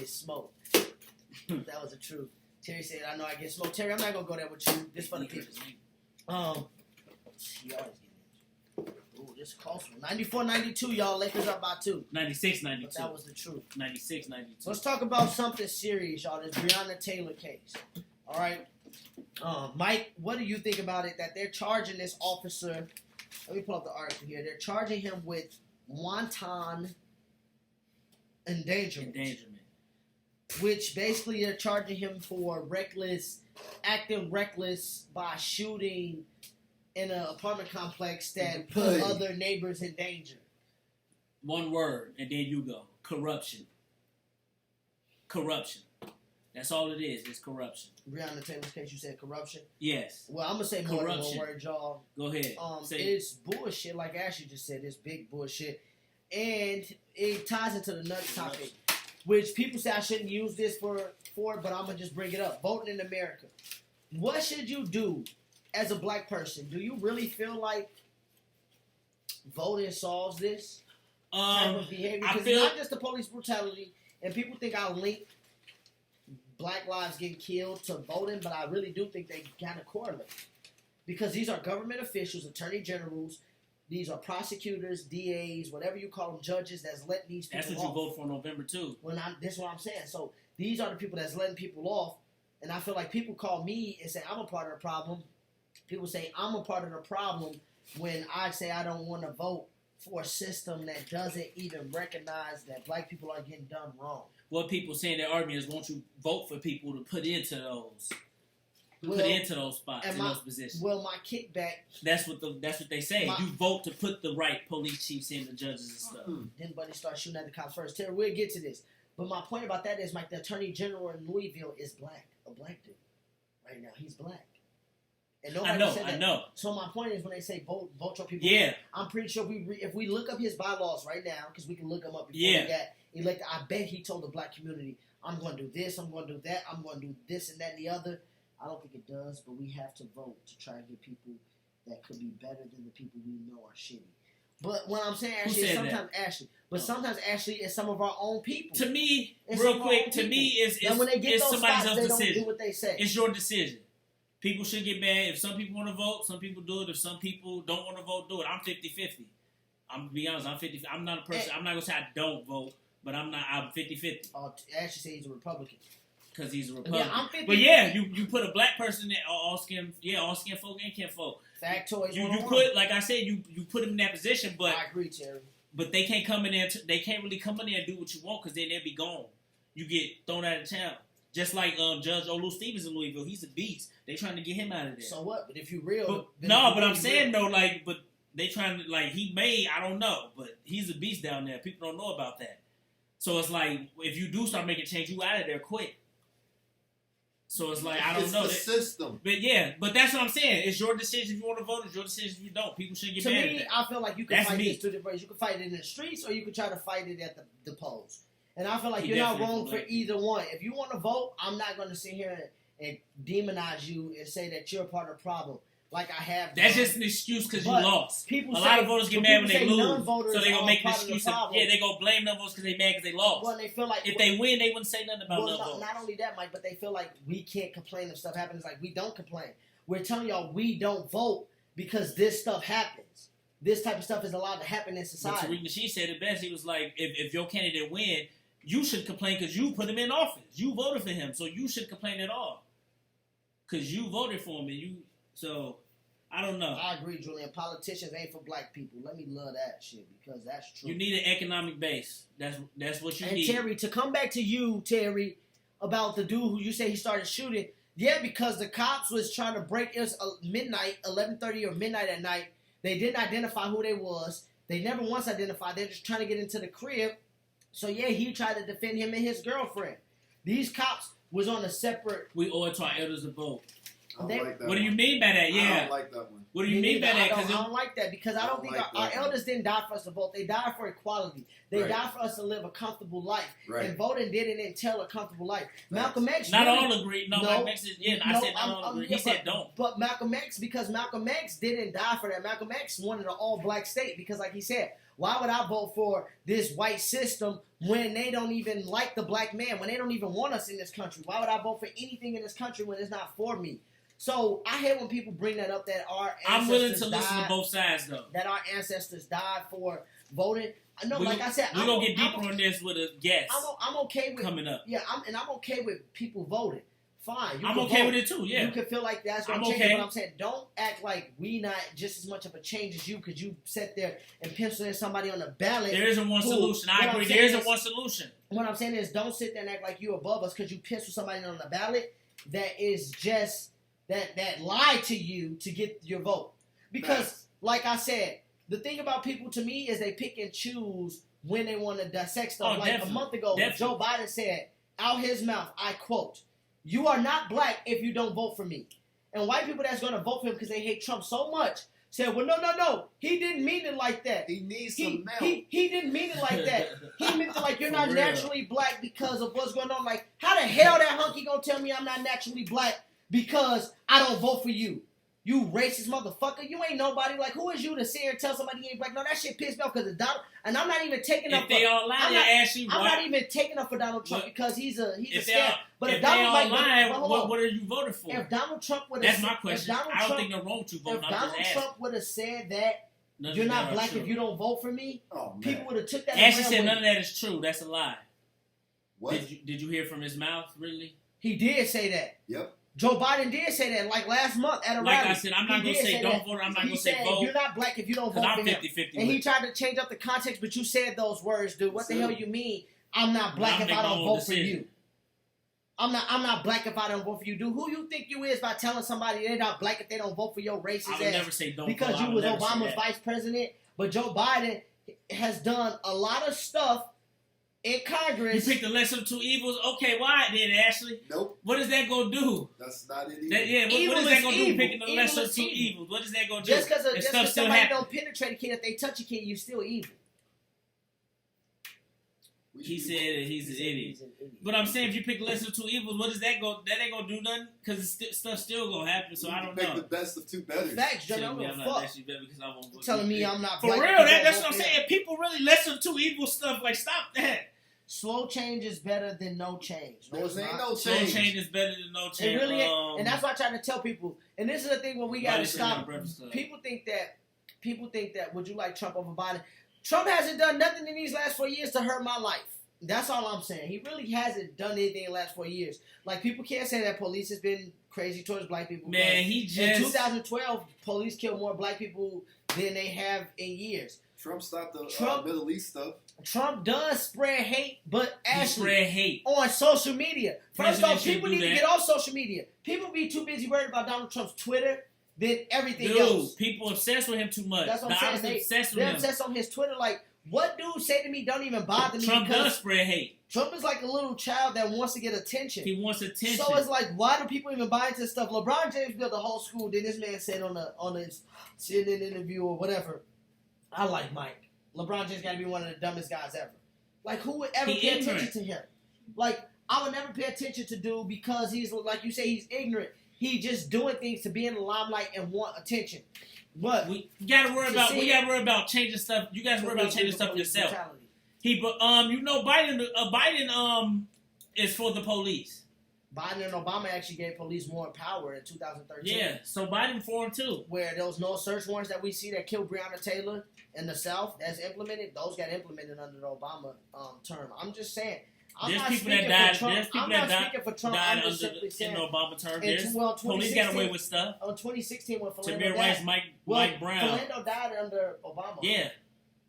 smoked. That was the truth. Terry said, I know I get smoked. Terry, I'm not gonna go there with you. This for the people. He always getting it. Ooh, this close one. 94-92, y'all. Lakers up by 2. 96, 92. But that was the truth. 96, 92. So let's talk about something serious, y'all. This Breonna Taylor case. All right. Mike, what do you think about it that they're charging this officer? Let me pull up the article here. They're charging him with wanton endangerment. Which basically they're charging him for acting reckless by shooting in an apartment complex that put other neighbors in danger. One word, and then you go. Corruption. Corruption. That's all it is. It's corruption. Breonna Taylor's case, you said corruption? Yes. Well, I'm going to say more than one Corruption. word, y'all. Go ahead. Say It's bullshit, like Ashley just said. It's big bullshit. And it ties into the next topic, which people say I shouldn't use this for but I'm going to just bring it up. Voting in America. What should you do as a black person? Do you really feel like voting solves this type of behavior? Because it's not just the police brutality, and people think I link black lives getting killed to voting, but I really do think they kind of correlate. Because these are government officials, attorney generals, these are prosecutors, DAs, whatever you call them, judges that's letting these people off. That's what you vote for November 2. Well, this is what I'm saying. So these are the people that's letting people off, and I feel like people call me and say I'm a part of the problem. People say I'm a part of the problem when I say I don't want to vote for a system that doesn't even recognize that black people are getting done wrong. What people say in their argument is, won't you vote for people to put into those spots, in those positions? Well, my kickback. That's what they say. You vote to put the right police chiefs in, the judges and stuff. Then Buddy starts shooting at the cops first. Terry, we'll get to this. But my point about that is, Mike, the attorney general in Louisville is black, a black dude. Right now, he's black. And nobody said that. I know. So my point is, when they say vote your people, yeah, I'm pretty sure if we look up his bylaws right now, because we can look them up before he got elected, I bet he told the black community, I'm going to do this, I'm going to do that, I'm going to do this and that and the other. I don't think it does, but we have to vote to try to get people that could be better than the people we know are shitty. But what I'm saying, Ashley, is sometimes Ashley. But sometimes Ashley is some of our own people. To me, real quick, to me, it's when they get those somebody spots, else's they don't decision. do what they say. It's your decision. People should get mad. If some people want to vote, some people do it. If some people don't want to vote, do it. I'm 50-50. I'm going to be honest, I'm 50. I'm not a person. I'm not going to say I don't vote, but I'm 50-50. Ashley said he's a Republican. Because he's a Republican. Yeah, I'm 50. But yeah, you put a black person in all skin folk and kin folk. Factoids. You put, like I said, you put them in that position, but I agree, Terry. But they can't come in there. They can't really come in there and do what you want, because then they'll be gone. You get thrown out of town. Just like Judge Olu Stevens in Louisville, he's a beast. They trying to get him out of there. So what? But if you real, but I'm saying though, like, but they trying to, like, I don't know, but he's a beast down there. People don't know about that. So it's like, if you do start making change, you out of there quick. So it's like, I don't know. It's the system. But yeah, but that's what I'm saying. It's your decision if you want to vote. It's your decision if you don't. People shouldn't get mad at that. To me, I feel like you can fight this two different ways. You can fight it in the streets, or you can try to fight it at the polls. And I feel like you're not wrong for either one. If you want to vote, I'm not going to sit here and demonize you and say that you're a part of the problem. Like I have. That's just an excuse because you lost. A lot of voters get mad when they lose, so they gonna make an excuse. They gonna blame non-voters because they mad because they lost. Well, they feel like if they win, they wouldn't say nothing about non-voters. Not only that, Mike, but they feel like we can't complain if stuff happens. Like we don't complain. We're telling y'all we don't vote because this stuff happens. This type of stuff is allowed to happen in But society. Tariq Nasheed said it best. He was like, if your candidate win, you should complain because you put him in office. You voted for him, so you should complain at all. Because you voted for him. So, I don't know. I agree, Julian. Politicians ain't for black people. Let me love that shit because that's true. You need an economic base. That's what you And need. Terry, to come back to you, Terry, about the dude who you say he started shooting. Yeah, because the cops was trying to break. It was midnight, 11:30 or midnight at night. They didn't identify who they was. They never once identified. They're just trying to get into the crib. So yeah, he tried to defend him and his girlfriend. These cops was on a separate. We owe it to our elders to vote. I don't like that What do you one. mean by that? I Yeah. don't like that one. What do you mean by that? I Because don't like that because I don't think like our that. elders didn't die for us to vote. They died for equality. They Right. died for us to live a comfortable life. Right. And voting didn't entail a comfortable life. Malcolm X. not really- all agree. No, Malcolm X is, I said not all agree. He said don't. But Malcolm X, because Malcolm X didn't die for that. Malcolm X wanted an all-black state because, like he said, why would I vote for this white system when they don't even like the black man, when they don't even want us in this country? Why would I vote for anything in this country when it's not for me? So I hate when people bring that up that our ancestors I'm willing to listen died, to both sides, though. that our ancestors died for voting. No, We like I said, we're going to get deeper on this with a guest I'm okay with coming up. Yeah, I'm okay with people voting. Fine, you I'm can okay vote. with it, too, yeah. You can feel like that's I'm going to change okay. it, but I'm saying don't act like we not just as much of a change as you because you sat there and penciled in somebody on the ballot. There isn't one Cool. solution. I What I'm agree. saying There isn't is- one solution. What I'm saying is don't sit there and act like you above us because you penciled somebody on the ballot that is just that lied to you to get your vote. Because, like I said, the thing about people to me is they pick and choose when they want to dissect stuff. Oh, like definitely. a month ago, Definitely. Joe Biden said out his mouth, I quote, "You are not black if you don't vote for me." And white people that's going to vote for him because they hate Trump so much said, well, no. He didn't mean it like that. He needs He, some milk. he didn't mean it like that. He meant it like you're For not real. naturally black because of what's going on. Like, how the hell that hunky gonna tell me I'm not naturally black because I don't vote for you? You racist motherfucker. You ain't nobody. Like, who is you to sit here and tell somebody you ain't black? No, that shit pissed me off because of Donald. And I'm not even taking up If they all lie, I'm they not- ask you I'm why. not even taking up for Donald Trump What? because he's a If they scam. all, But if if they Donald all like, lie, but hold on. what are you voting for? If Donald Trump would have That's my question. I don't think no wrong with you If voting. I'm Donald just asking. Trump would have said that None you're of not that are black true. if you don't vote for me, Oh, man. people would have took that. Ashley and said ran none with of it. that is true. That's a lie. What? Did you hear from his mouth? Really? He did say that. Yep. Joe Biden did say that, like last month at a Like rally. I said, I'm not He going to did say don't that. vote. I'm not He going to say said, vote. You're not black if you don't vote Because for I'm him. 50-50 And he with tried to change up the context, but you said those words, dude. What the hell you mean? I'm not black I'm if I making my don't own vote for decision. you. I'm not black if I don't vote for you, dude. Who you think you is by telling somebody they're not black if they don't vote for your racist I would ass? never say don't Because vote. I you would was never say Obama's that. vice president, but Joe Biden has done a lot of stuff in You Congress. picked the lesser of two evils. Okay, why then, Ashley? Nope. What is that going to do? That's not it either. What Evil is is that going to do? evil. Picking the Evil lesser is of two evil. evils. What is that going to do? Just because And stuff still somebody happens. don't penetrate a kid, if they touch a kid, you still evil. He said that he's an idiot. He's an idiot. But I'm saying if you pick the lesser of two evils, what is that go? That ain't gonna do nothing because stuff still gonna happen. So You I can don't pick know. the best of two betters. Facts, Johnny. I Tell don't me give I'm a not fuck. actually better because I won't vote. Telling me I'm not For black real. because That's I what I'm vote for saying. People really lesser of two evil stuff. Like stop that. Slow change is better than no change. No, it's There ain't not. no No change. change is better than no It change. really ain't. And that's why I try to tell people. And this is the thing when we got to Body shit stop. and breakfast club. People think that would you like Trump over Biden? Trump hasn't done nothing in these last 4 years to hurt my life. That's all I'm saying. He really hasn't done anything in the last 4 years. Like, people can't say that police has been crazy towards black people. Man, he in just 2012, police killed more black people than they have in years. Trump stopped the Trump- Middle East stuff. Trump does spread hate, but he Ashley, spread hate. on social media. First President off, people should need do to that. get off social media. People be too busy worried about Donald Trump's Twitter than everything Dude, else. people obsessed with him too much. That's what The I'm saying. opposite obsessed They're with him. obsessed on his Twitter. Like, what dude say to me don't even bother me Trump does because spread hate. Trump is like a little child that wants to get attention. He wants attention. So it's like, why do people even buy into this stuff? LeBron James built a whole school. Then this man said on his CNN interview or whatever, I like Mike. LeBron James got to be one of the dumbest guys ever. Like, who would ever He pay ignorant. attention to him? Like, I would never pay attention to dude because he's, like you say, he's ignorant. He just doing things to be in the limelight and want attention. But we gotta worry To about. see We it- gotta worry about changing stuff. You guys worry about changing stuff police yourself. brutality. Biden is for the police. Biden and Obama actually gave police more power in 2013. Yeah, so Biden for him too. Where there was no search warrants that we see that killed Breonna Taylor in the South that's implemented, those got implemented under the Obama term. I'm just saying. There's people that died. There's people that died under in the Obama term. Police 2016 got away with stuff. On 2016 when Philando Tamir died. Rice, Mike Brown. Philando died under Obama. Yeah.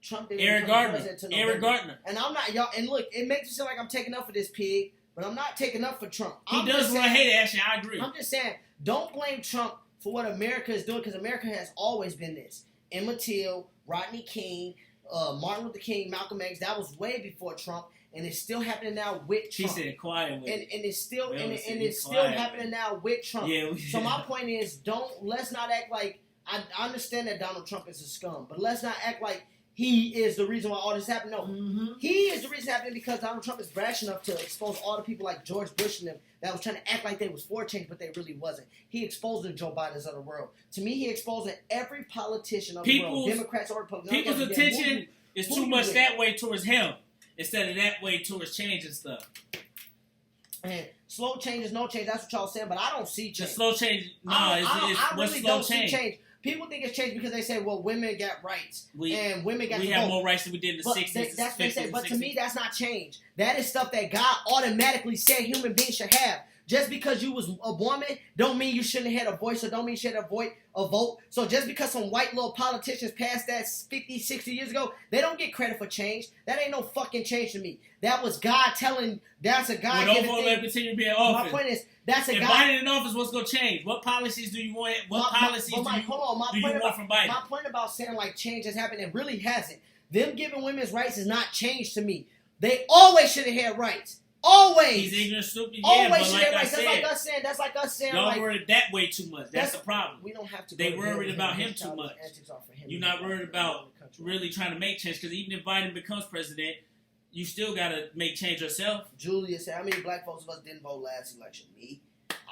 Trump didn't Eric become Gardner. president till Eric November. Gardner. And I'm not y'all. And look, it makes me sound like I'm taking up for this pig, but I'm not taking up for Trump. He does want to hate it. Actually, I agree. I'm just saying, don't blame Trump for what America is doing because America has always been this. Emmett Till, Rodney King, Martin Luther King, Malcolm X. That was way before Trump, and it's still happening now with Trump. She said quietly. And it's still Well, still happening now with Trump. Yeah. So my point is, let's not act like I understand that Donald Trump is a scum, but let's not act like he is the reason why all this happened. No, he is the reason happening because Donald Trump is brash enough to expose all the people like George Bush and them that was trying to act like they was for change, but they really wasn't. He exposed the Joe Bidens of the world. To me, he exposed every politician of the world, Democrats or Republicans. People's attention is too much that way towards him instead of that way towards change and stuff. And slow change is no change. That's what y'all saying, but I don't see change. The slow change, I what's really slow don't change? see change. People think it's changed because they say, well, women got rights and women got we to have vote. more rights than we did in the But 60s. that's what they say. But to 60s. me, that's not change. That is stuff that God automatically said human beings should have. Just because you was a woman don't mean you shouldn't have had a voice or don't mean you should have a vote. So just because some white little politicians passed that 50, 60 years ago, they don't get credit for change. That ain't no fucking change to me. That was God telling, that's a God Well, given don't vote, thing. let continue to be in office. My point is, that's a if God. Biden in office, what's going to change? What policies do you want? What policies do you want from Biden? My point about saying like change has happened, it really hasn't. Them giving women's rights is not change to me. They always should have had rights. Always. He's ignorant, stupid. Yeah, always but should like have I rights. said, That's like us saying. y'all like, worried that way too much. That's the problem. We don't have to. They go worried to about him. him too much. Him. You're not worried about really trying to make change because even if Biden becomes president, you still got to make change yourself. Julia said, how many black folks of us didn't vote last election? Me.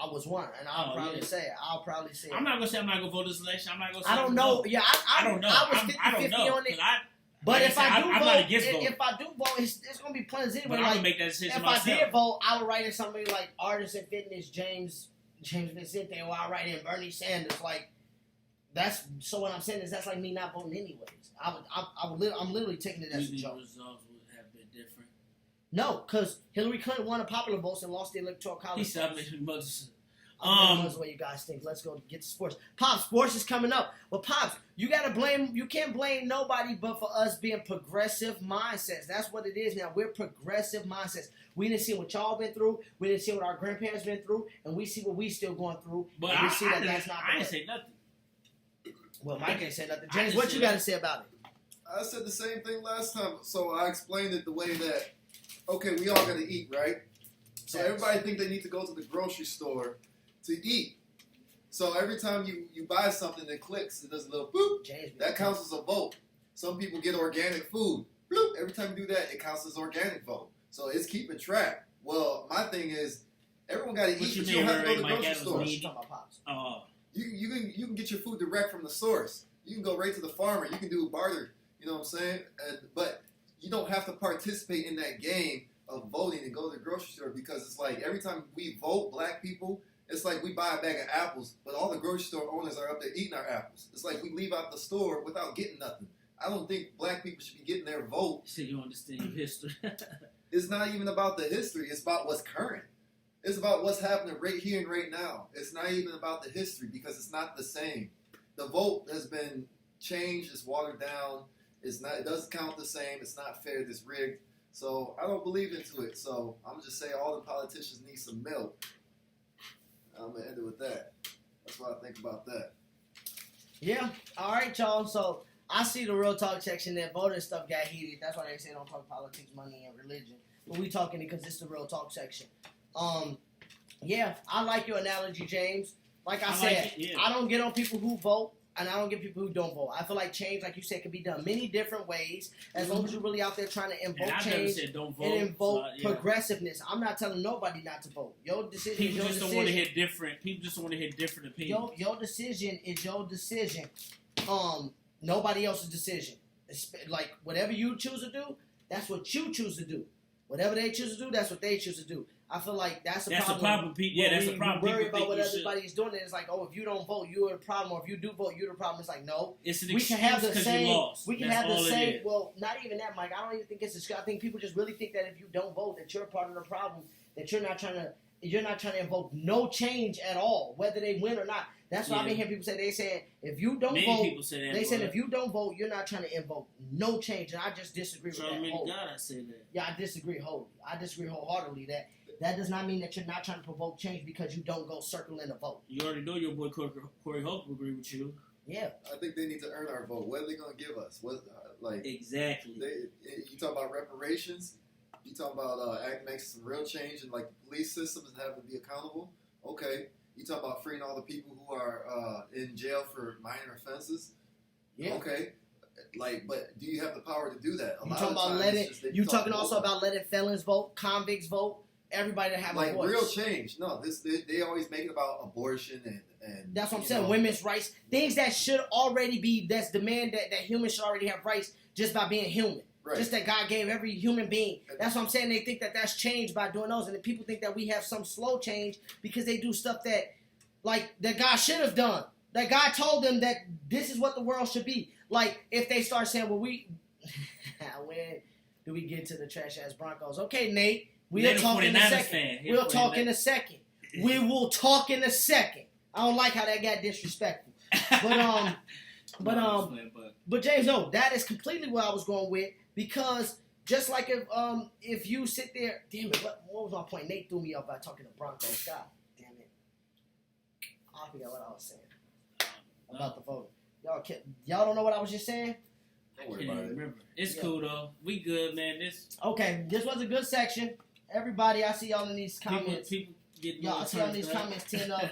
I was one, and I'll probably say it. I'm not going to say I'm not going to vote this election. I'm not going to say I don't know. No. Yeah, I don't know. I was 50-50 I don't know, on it. But But if I do I'm vote, not against voting. if I do vote, it's going to be plans anyway. But I'm going to make that decision if myself. I did vote, I would write in somebody like Artists and Fitness, James Vicente, or I write in Bernie Sanders. Like, that's, so what I'm saying is that's like me not voting anyways. I'm literally taking it as a joke. Results would have been different. No, because Hillary Clinton won the popular votes and lost the electoral college. He said, that's what you guys think. Let's go get to sports. Pops, sports is coming up. But Pops, you can't blame nobody but for us being progressive mindsets. That's what it is now. We're progressive mindsets. We didn't see what y'all been through. We didn't see what our grandparents been through, and we see what we still going through. But and we see that's not. I didn't say nothing. Well, Mike ain't say nothing. James, what you got to say about it? I said the same thing last time. So I explained it the way that, okay, we all got to eat, right? So everybody think they need to go to the grocery store to eat. So every time you buy something that clicks, it does a little boop. That counts as a vote. Some people get organic food. Bloop. Every time you do that, it counts as organic vote. So it's keeping track. Well, my thing is, everyone got to eat, but you don't have to go to the grocery store. What you talking about, Pops? You can get your food direct from the source. You can go right to the farmer. You can do barter. You know what I'm saying? But you don't have to participate in that game of voting and go to the grocery store because it's like every time we vote, black people, it's like we buy a bag of apples, but all the grocery store owners are up there eating our apples. It's like we leave out the store without getting nothing. I don't think black people should be getting their vote. So you understand your history. It's not even about the history. It's about what's current. It's about what's happening right here and right now. It's not even about the history because it's not the same. The vote has been changed. It's watered down. It's not. It doesn't count the same. It's not fair. It's rigged. So I don't believe into it. So I'm gonna just say all the politicians need some milk. I'm gonna end it with that. That's what I think about that. Yeah. All right, y'all. So I see the real talk section that voter stuff got heated. That's why they say don't talk politics, money, and religion. But we talking it because it's the real talk section. Yeah, I like your analogy, James. Like I said, I don't get on people who vote, and I don't get people who don't vote. I feel like change, like you said, can be done many different ways as long as you're really out there trying to invoke change and invoke progressiveness. I'm not telling nobody not to vote. Your decision People is your just decision. Don't want to hear different. People just want to hear different opinions. Your decision is your decision. Nobody else's decision. It's like whatever you choose to do, that's what you choose to do. Whatever they choose to do, that's what they choose to do. I feel like that's a That's problem. a problem. Yeah, that's a problem. We worry People about what think you everybody's doing, and it's like, oh, if you don't vote, you're the problem, or if you do vote, you're the problem. It's like, no. It's an We excuse can have the because same. you lost. We can That's have the all it same. is. Well, not even that, Mike. I don't even think it's a. I think people just really think that if you don't vote, that you're part of the problem. That you're not trying to invoke no change at all, whether they win or not. That's what I've been hearing people say. They said if you don't Many vote, people say that. they said if you don't vote, you're not trying to invoke no change, and I just disagree with Show that. me wholly. God, I say that. Yeah, I disagree wholly. I disagree wholeheartedly that does not mean that you're not trying to provoke change because you don't go circling the vote. You already know your boy Corey Hope will agree with you. Yeah. I think they need to earn our vote. What are they going to give us? What Exactly. You talk about reparations. You talk about making some real change in like the police systems and having to be accountable. Okay. You talk about freeing all the people who are in jail for minor offenses. Yeah. Okay. But do you have the power to do that? You talking about you talking also about letting felons vote, convicts vote, everybody that have a voice. Real change. No, they always make it about abortion and that's what I'm saying. Women's rights, things that should already be that's demand that humans should already have rights just by being human. Right. Just that God gave every human being. That's what I'm saying. They think that that's changed by doing those, and then people think that we have some slow change because they do stuff that God should have done. That God told them that this is what the world should be. Like if they start saying, "Well, when do we get to the trash ass Broncos?" Okay, Nate, we'll talk in a second. We'll talk in a second. We will talk in a second. I don't like how that got disrespectful, but James, no, that is completely what I was going with. Because just like if you sit there, damn it, what was my point? Nate threw me off by talking to Broncos. God damn it, I forgot what I was saying about the vote. Y'all don't know what I was just saying? I can't even remember. It's cool though. We good, man. Okay. This was a good section. Everybody, I see y'all in these comments. People getting y'all, I see y'all in these comments. 10 up. Hey,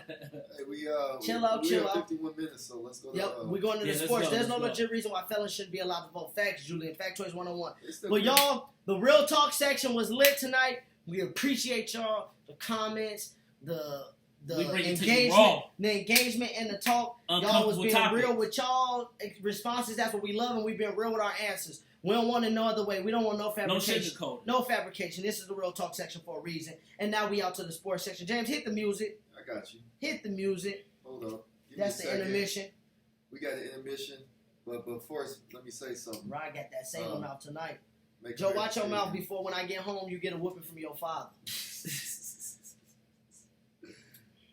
chill out. 51 minutes, so let's go. Yep, we're going to the sports. There's no legit reason why felons shouldn't be allowed to vote. Facts, Julian. Fact Choice 101. But y'all, the real talk section was lit tonight. We appreciate y'all, the comments, the engagement and the talk. Y'all was being real with y'all responses. That's what we love, and we've been real with our answers. We don't want it no other way. We don't want no fabrication. No fabrication. This is the real talk section for a reason. And now we out to the sports section. James, hit the music. I got you. Hit the music. Hold up. That's the intermission. We got an intermission. But first, let me say something. Rod got that same mouth tonight. Joe, watch your mouth before when I get home you get a whooping from your father.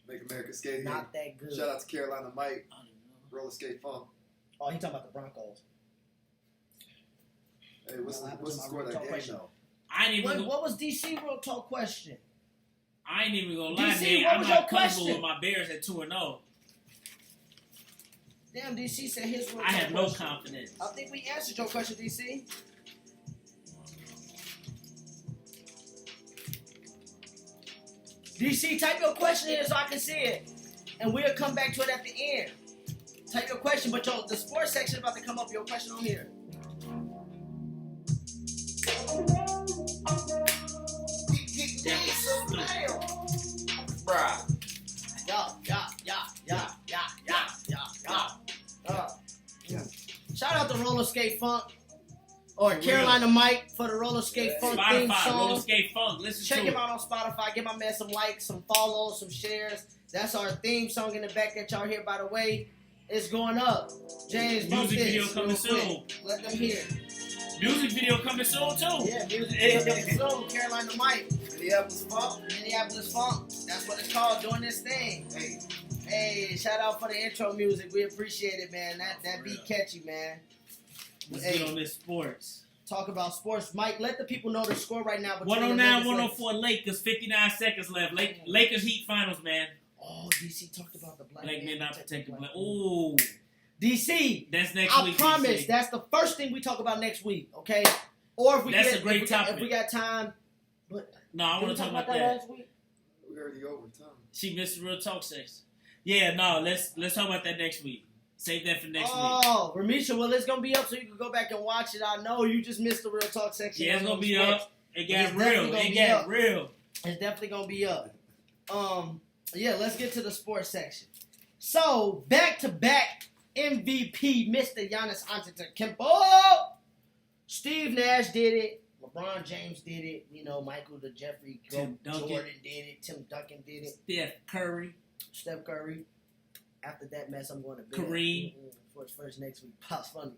Make America skate. Not that good. Shout out to Carolina Mike. Roller skate funk. Oh, he talking about the Broncos. Hey, what's the score of that game though? I ain't even. What was DC real talk question? I ain't even gonna lie, DC, man. I'm not comfortable with my Bears at 2-0. Damn, DC said his real talk I have no question. confidence. I think we answered your question, DC. DC, type your question in so I can see it. And we'll come back to it at the end. Type your question, but the sports section is about to come up. Your question on here. Bruh. Shout out to Roller Skate Funk or Carolina Mike for the Roller Skate Funk theme song. Roller Skate Funk. Check him out on Spotify. Give my man some likes, some follows, some shares. That's our theme song in the back that y'all hear. By the way, it's going up. James, music video coming soon. Let them hear. Music video coming soon too. Yeah, music video coming soon. Carolina Mike. Minneapolis Funk. Minneapolis Funk. That's what it's called. Doing this thing. Hey, shout out for the intro music. We appreciate it, man. That beat catchy, man. Let's get on this sports. Talk about sports. Mike, let the people know the score right now. 109-104 Lakers. 59 seconds left. Lakers Heat finals, man. Oh, DC talked about the black men not protect the black. Ooh. DC. That's next week. I promise. DC. That's the first thing we talk about next week. Okay. Or if we a great topic. If we got time. But no, I want to talk about that. Last week? We already over time. She missed the real talk section. Yeah, no. Let's talk about that next week. Save that for next week. Oh, Ramisha, well, it's going to be up so you can go back and watch it. I know you just missed the real talk section. Yeah, it's going to be up. It got real. It's definitely going to be up. Yeah, let's get to the sports section. So, back-to-back MVP, Mr. Giannis Antetokounmpo. Steve Nash did it. LeBron James did it. You know, Michael the Jeffrey Tim Duncan. Jordan did it. Tim Duncan did it. Steph Curry. After that mess, I'm going to bed. Kareem. For his first next week. That's funny.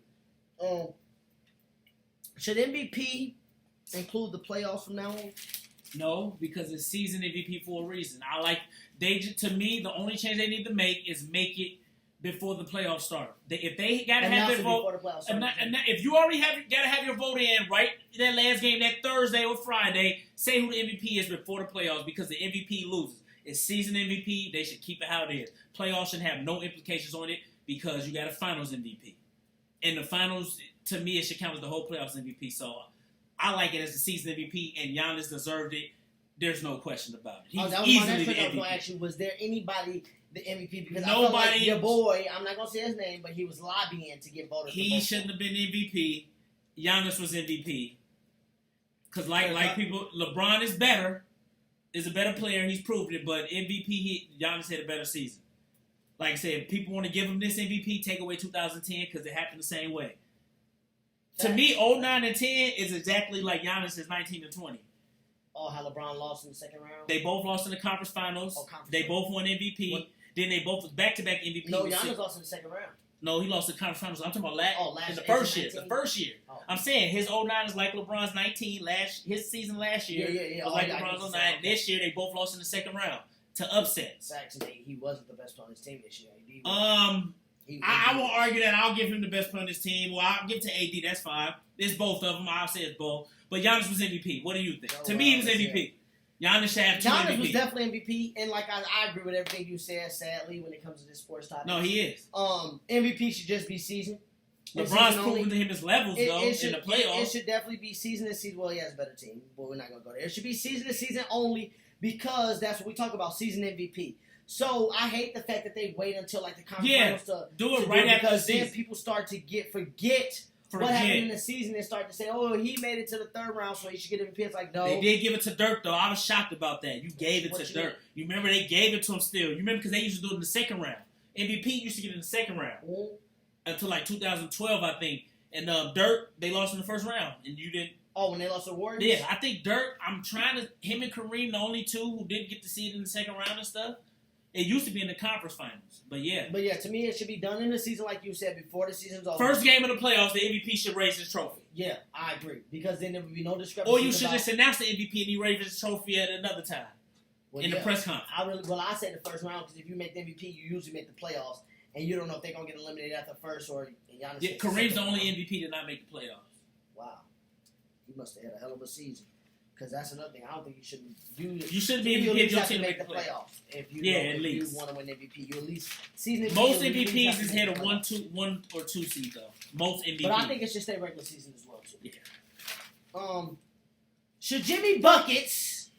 Should MVP include the playoffs from now on? No, because it's season MVP for a reason. To me, the only change they need to make is make it before the playoffs start. If they got to have their vote, if you already got to have your vote in right that last game, that Thursday or Friday, say who the MVP is before the playoffs because the MVP loses. It's season MVP. They should keep it how it is. Playoffs should have no implications on it because you got a finals MVP. And the finals, to me, it should count as the whole playoffs MVP. So I like it as the season MVP, and Giannis deserved it. There's no question about it. He's that was easily my next the question. I was MVP. going to ask you, was there anybody the MVP? Because Nobody. I felt like your boy, I'm not going to say his name, but he was lobbying to get voted. He shouldn't have been MVP. Giannis was MVP. Because like people, LeBron is better, is a better player, he's proved it, but MVP, Giannis had a better season. Like I said, if people want to give him this MVP, take away 2010 because it happened the same way. To me, 09 and 10 is exactly like Giannis' 19 and 20. Oh, how LeBron lost in the second round? They both lost in the conference finals. They both won MVP. Then they both was back-to-back MVP. No, Giannis lost in the second round. No, he lost the conference finals. I'm talking about last in the year, first year. 19? The first year. Oh. I'm saying his 09 is like LeBron's 19. His season last year was like LeBron's 09. This year they both lost in the second round to upsets. Actually, he wasn't the best player on his team this year. I won't argue that. I'll give him the best player on his team. Well, I'll give it to AD. That's fine. It's both of them. I'll say it's both. But Giannis was MVP. What do you think? To me, he was MVP. Giannis should have two Giannis MVP. was definitely MVP, and I agree with everything you said. Sadly, when it comes to this sports topic, No, he is. MVP should just be season. LeBron's proven to him his levels though in the playoffs. It should definitely be season to season. Well, he has a better team, but we're not gonna go there. It should be season to season only because that's what we talk about, season MVP. So I hate the fact that they wait until like the conference finals to do it right after because the then season. people start to forget what happened in the season and start to say, oh, he made it to the third round, so he should get MVP. It's like, no. They did give it to Dirk, though. I was shocked about that. You gave it to Dirk. You remember they gave it to him still. You remember because they used to do it in the second round. MVP used to get it in the second round. Mm-hmm. Until like 2012, I think. And Dirk, they lost in the first round. And you didn't. Oh, when they lost the Warriors? Yeah, I think Dirk, him and Kareem, the only two who didn't get to see it in the second round and stuff. It used to be in the conference finals, but yeah. But yeah, to me, it should be done in the season, like you said, before the season's over. First game of the playoffs, the MVP should raise his trophy. Yeah, I agree. Because then there would be no discrepancy. Or you should just announce the MVP and he raise his trophy at another time in the press conference. I say the first round because if you make the MVP, you usually make the playoffs, and you don't know if they're gonna get eliminated after first or Giannis. Yeah, Kareem's the only MVP to not make the playoffs. Wow, he must have had a hell of a season. Because that's another thing. I don't think you should do. You shouldn't be MVP if your team make the playoffs. If you at least you want to win MVP, you at least season. Most MVPs is hit a 1 or 2 seed though. Most MVPs. But I think it should stay regular season as well too. Yeah. Should Jimmy Buckets?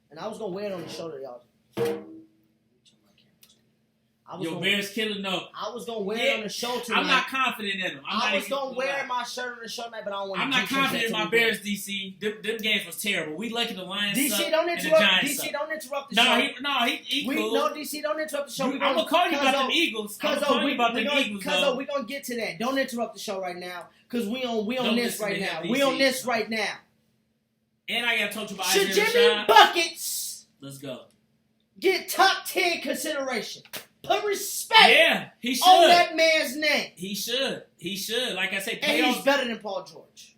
And I was gonna wear it on the shoulder, y'all. Bears killer, no. I was gonna wear it on the show tonight. I'm not confident in them. I was gonna wear my shirt on the show tonight, but I don't want to. I'm not confident in my Bears, DC. Them games was terrible. We lucky the Lions DC don't interrupt. DC don't interrupt the show. He cool. No, DC don't interrupt the show. I'm gonna call you about them Eagles. I'm gonna call you about them Eagles, though. We're gonna get to that. Don't interrupt the show right now, because we on this right now. DC. We on this right now. And I gotta talk to you about Should Isaiah Jimmy Rashad. Buckets Let's go. get top 10 consideration? Put respect he should. on that man's name. He should. Like I said, and he's better than Paul George.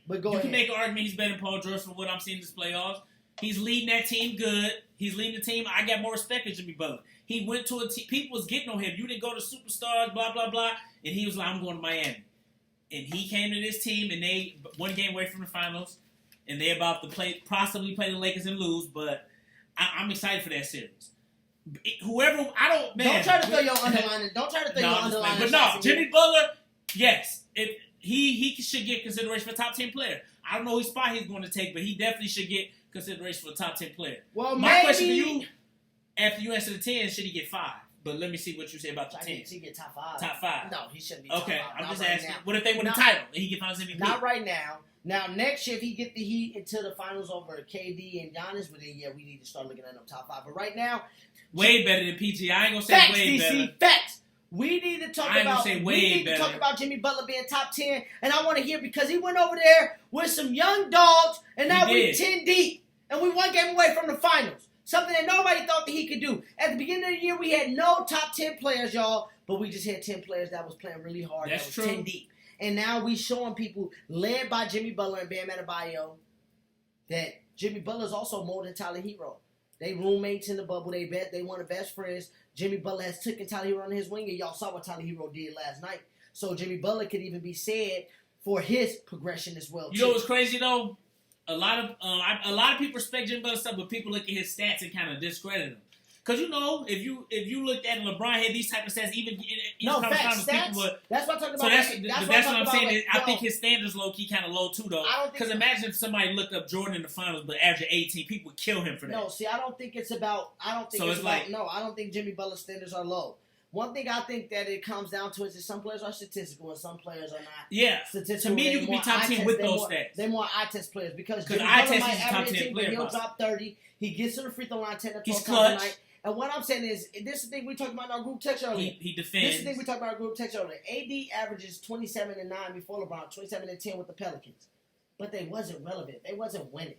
But go ahead. You can make an argument he's better than Paul George from what I'm seeing in this playoffs. He's leading that team good. He's leading the team. I got more respect than Jimmy Butler. He went to a team. People was getting on him. You didn't go to superstars, blah, blah, blah. And he was like, I'm going to Miami. And he came to this team, and they one game away from the finals. And they about to possibly play the Lakers and lose. But I'm excited for that series. Whoever, I don't, man. Don't try to throw your underline. Don't try to throw your underline. But no, Jimmy Butler, yes. He should get consideration for top 10 player. I don't know which spot he's going to take, but he definitely should get consideration for top 10 player. Well, my question to you, after you answer the 10, should he get 5? But let me see what you say about the 10. Should he get top 5? Top 5. No, he shouldn't be top 5. Okay, I'm just right asking. Now. What if they win the title and he get finals MVP? Not right now. Now, next year, if he get the Heat into the finals over KD and Giannis, well, then, yeah, we need to start looking at them top 5. But right now, way better than PG. I ain't going to say facts, way DC, better. Facts. We need to talk I ain't gonna about. say We way need to better. talk about Jimmy Butler being top 10, and I want to hear because he went over there with some young dogs, and now He we're did. 10 deep, and we one game away from the finals. Something that nobody thought that he could do. At the beginning of the year, we had no top 10 players, y'all, but we just had 10 players that was playing really hard. That's that was true. 10 deep, and now we showing people led by Jimmy Butler and Bam Adebayo that Jimmy Butler is also more than Tyler Hero. They roommates in the bubble. They one of the best friends. Jimmy Butler has taken Tyler Hero on his wing, and y'all saw what Tyler Hero did last night. So Jimmy Butler could even be said for his progression as well. You know what's crazy though? A lot of people respect Jimmy Butler stuff, but people look at his stats and kind of discredit him. Cause you know, if you looked at LeBron had these type of stats, even in No, conference facts, finals, stats. people would. That's what I'm talking So about. that's what I'm saying. Like, I yo, think his standards low key kind of low too though. I don't think Because so. imagine if somebody looked up Jordan in the finals but averaging 18, people would kill him for that. No, see, I don't think it's about. I don't think So it's it's about. like- No, I don't think Jimmy Butler's standards are low. One thing I think that it comes down to is that some players are statistical and some players are not. Yeah. Statistical. To me, They're you can be more top eye 10 test. with They're those more- stats. They're more eye test players because 'Cause Jimmy eye Butler test might is top average 10 18, but player he'll possibly. drop 30. He gets to the free throw line 10 to 12 He's times a clutch. night. And what I'm saying is, this is the thing we talked about in our group text earlier. He This defends. is the thing we talked about in our group text earlier. AD averages 27 and 9 before LeBron, 27 and 10 with the Pelicans, but they wasn't relevant. They wasn't winning.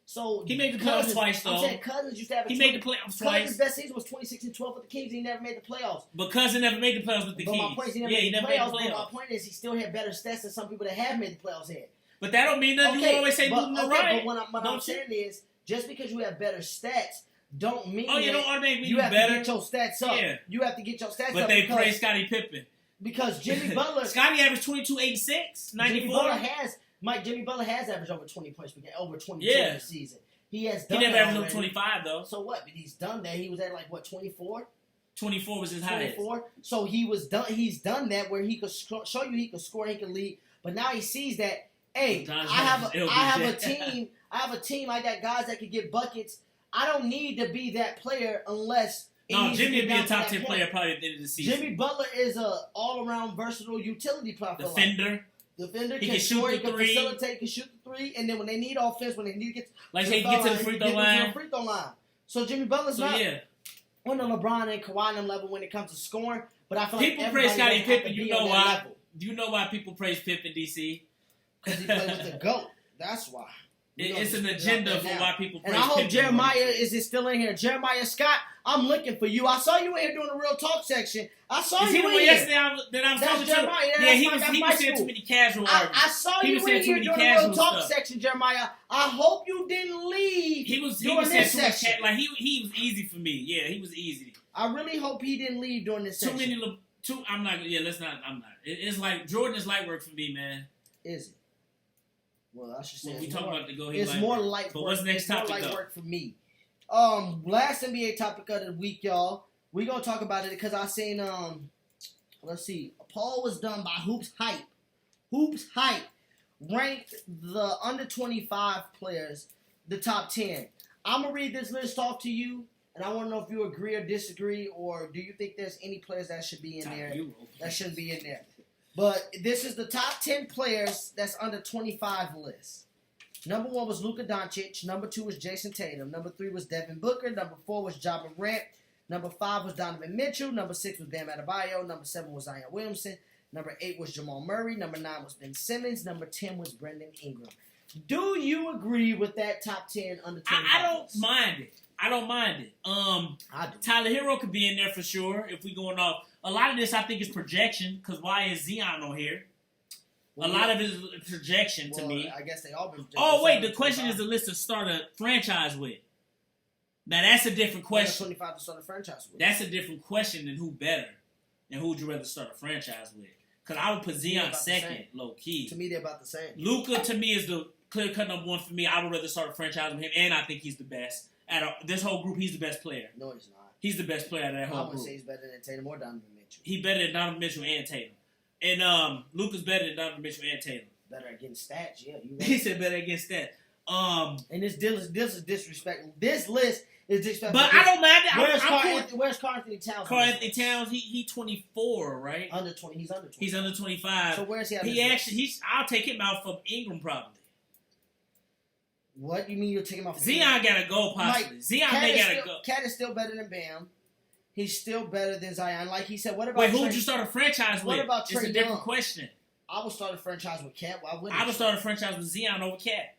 So He made the playoffs Cousins- twice, though. I'm saying Cousins used to have a He 20, made the playoffs Cousins' twice. best season was 26 and 12 with the Kings. He never made the playoffs. But Cousin never made the playoffs with the But Kings. my point is, he never Yeah, made he the never made the playoffs. But my playoffs. point is, he still had better stats than some people that have made the playoffs had. But that don't mean nothing. You always say but, moving okay, right. but what I'm Don't you? saying is, just because you have better stats, don't mean Oh, you that don't automatically you do have better. to get your stats up. Yeah. You have to get your stats But up they because, praise Scottie Pippen. because Jimmy Butler, Scottie averaged 22, 86, Jimmy 94. Butler has Jimmy Butler has averaged over 20 points per game, over 22 Yeah. this season. He has He done never that averaged over already. 25 though. So what? But he's done that. He was at like what 24. 24 was his highest. 24. So he was done. He's done that where he could show you he could score, he could lead. But now he sees that, hey, Sometimes I have a LBJ. team. I have a team. I got guys that can get buckets. I don't need to be that player unless. it No, needs to Jimmy get would be down a to top that 10 point. player probably at the end of the season. Jimmy Butler is a all-around versatile utility player. Defender. Defender He can can shoot score, the he can three. facilitate, can shoot the three, and then when they need offense, when they need to get Like to he the get to foul the free he throw get them to line. the free throw line. So Jimmy Butler's So not yeah. on the LeBron and Kawhi and them level when it comes to scoring, but I feel like People everybody praise Scottie doesn't have Pippen. to You be know on that why? level. Do you know why people praise Pippen, DC? Because he played with the GOAT. That's why. We don't It's an dispute agenda that for now. why people praise And I hope Pippen. Jeremiah is still in here. Jeremiah Scott, I'm looking for you. I saw you in here doing the real talk section. I saw Is you he the in one here. yesterday that I was That's talking to? Jeremiah. Yeah, That's he my- was that's he my was saying school. too many casual arguments. I saw He you was in saying too here many doing the real casual talk stuff. section, Jeremiah. I hope you didn't leave. He was during saying this too much section. like he was easy for me. Yeah, he was easy. I really hope he didn't leave during this Too section. many. I'm not. Yeah, let's not. I'm not. It's like Jordan is light work for me, man. Is it? Well, I should say When we it's talk more- about the go, it's more light But work. what's next It's more topic light though? work for me. Last NBA topic of the week, y'all. We gonna talk about it because I seen let's see, a poll was done by Hoops Hype. Hoops Hype ranked the under 25 players, the top 10. I'm gonna read this list off to you, and I want to know if you agree or disagree, or do you think there's any players that should be in there that shouldn't be in there. But this is the top 10 players that's under 25 list. Number 1 was Luka Doncic. Number 2 was Jason Tatum. Number 3 was Devin Booker. Number 4 was Ja Morant. Number 5 was Donovan Mitchell. Number 6 was Bam Adebayo. Number 7 was Zion Williamson. Number 8 was Jamal Murray. Number 9 was Ben Simmons. Number 10 was Brendan Ingram. Do you agree with that top 10 under 25 I don't list? mind it. I don't mind it. I do. Tyler Hero could be in there for sure if we going off. A lot of this I think is projection because why is Zion on here? Well, a lot of it is projection to well, me. I guess they all been. Oh wait, the question is the list to start a franchise with. Now that's a different question. 25 to start a franchise with. That's a different question than who better and who would you rather start a franchise with. Because I would put Zion about the second, same. low key. To me, they're about the same. Luka to me is the clear cut number 1 for me. I would rather start a franchise with him, and I think he's the best. This whole group, he's the best player. No, he's not. He's the best player out of that I whole would group. say he's better than Tatum or Donovan Mitchell. He better than Donovan Mitchell and Tatum. And Luka's better than Donovan Mitchell and Tatum. Better at getting stats, yeah. You He right. said better against that. And this is disrespectful. This list is disrespectful. But I don't mind it. Where's I'm Carl cool. Anthony, where's Carl Anthony Towns? Carl Anthony Towns, he 24, right? Under 20. He's under 20. He's under 25. So where's he at? He actually, I'll take him out from Ingram probably. What you mean you'll take him off? Zion gotta go possibly. Zion Cat may is gotta still, go. Cat is still better than Bam. He's still better than Zion. Like he said, what about Wait, who Trey? would you start a franchise What with? about It's Trey a different Young? question. I would start a franchise with Cat. Why wouldn't I would start a franchise with Zion over Cat.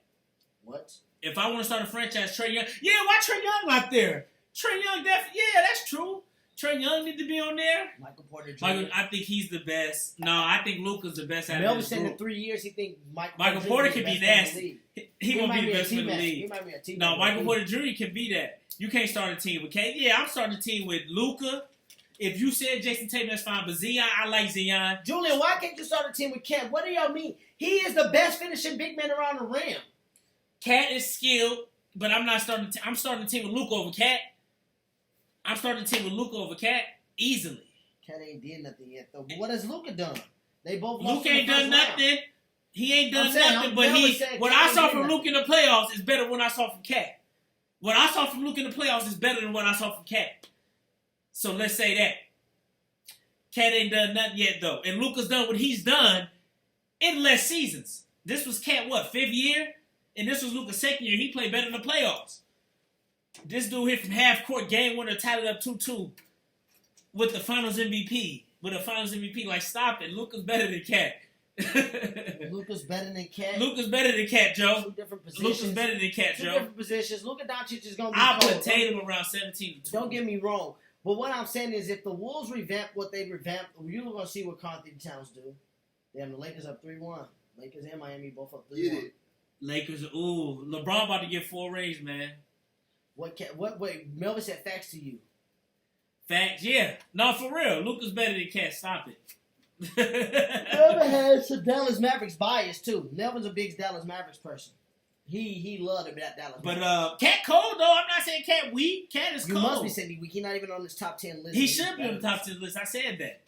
What? If I want to start a franchise, Trey Young. Yeah, why Trey Young out there? Trey Young, yeah, that's true. Trey Young need to be on there. Michael Porter Jr. I think he's the best. No, I think Luka's the best out of Melvin this said in group. 3 years he think Michael Jr. Porter is the can be best player in the nasty. league. He won't might be the a best in the T-Mac. He league. might be a teammate. No, Michael Porter Jr. can be that. You can't start a team with K. Yeah, I'm starting a team with Luka. If you said Jason Tatum, that's fine. But Zion, I like Zion. Julian, why can't you start a team with Cat? What do y'all mean? He is the best finishing big man around the rim. Cat is skilled, but I'm not starting. I'm starting a team with Luka over Cat. I'm starting a team with Luka over Cat easily. Cat ain't did nothing yet though. But what has Luka done? They both lost Luka in the ain't done first round. nothing. He ain't done I'm saying, nothing. I'm But never saying what Cat I ain't saw did from nothing. Luka in the playoffs is better than what I saw from Cat. What I saw from Luka in the playoffs is better than what I saw from Cat. So let's say that. Cat ain't done nothing yet though, and Luka's done what he's done in less seasons. This was Cat what, 5th year, and this was Luka's 2nd year. He played better in the playoffs. This dude hit from half court, game winner, tied it up 2-2 with the Finals MVP. With a Finals MVP, like stop it. Luka's better than Cat. Luka's better than Cat. Luka's better than Cat, Joe. Two different positions. Luka's better than Cat, Two Joe. different positions. Luka Doncic is gonna be I'll cold. put Tatum around 17 to 20. Don't get me wrong. But what I'm saying is if the Wolves revamp what they revamped, you're going to see what Karl Anthony Towns do. Damn, the Lakers up 3-1. Lakers and Miami both up 3-1. Get it. Lakers, ooh, LeBron about to get 4 rings, man. Wait, Melvin said facts to you. Facts, yeah. No, for real. Luka's better than Cat. Stop it. Melvin has some Dallas Mavericks bias, too. Melvin's a big Dallas Mavericks person. He loved that Dallas But Mavericks. Cat cold, though. I'm not saying Cat weak. Cat is You cold. must be saying he's weak. He's not even on this top 10 list. He should be on the top 10 list. I said that.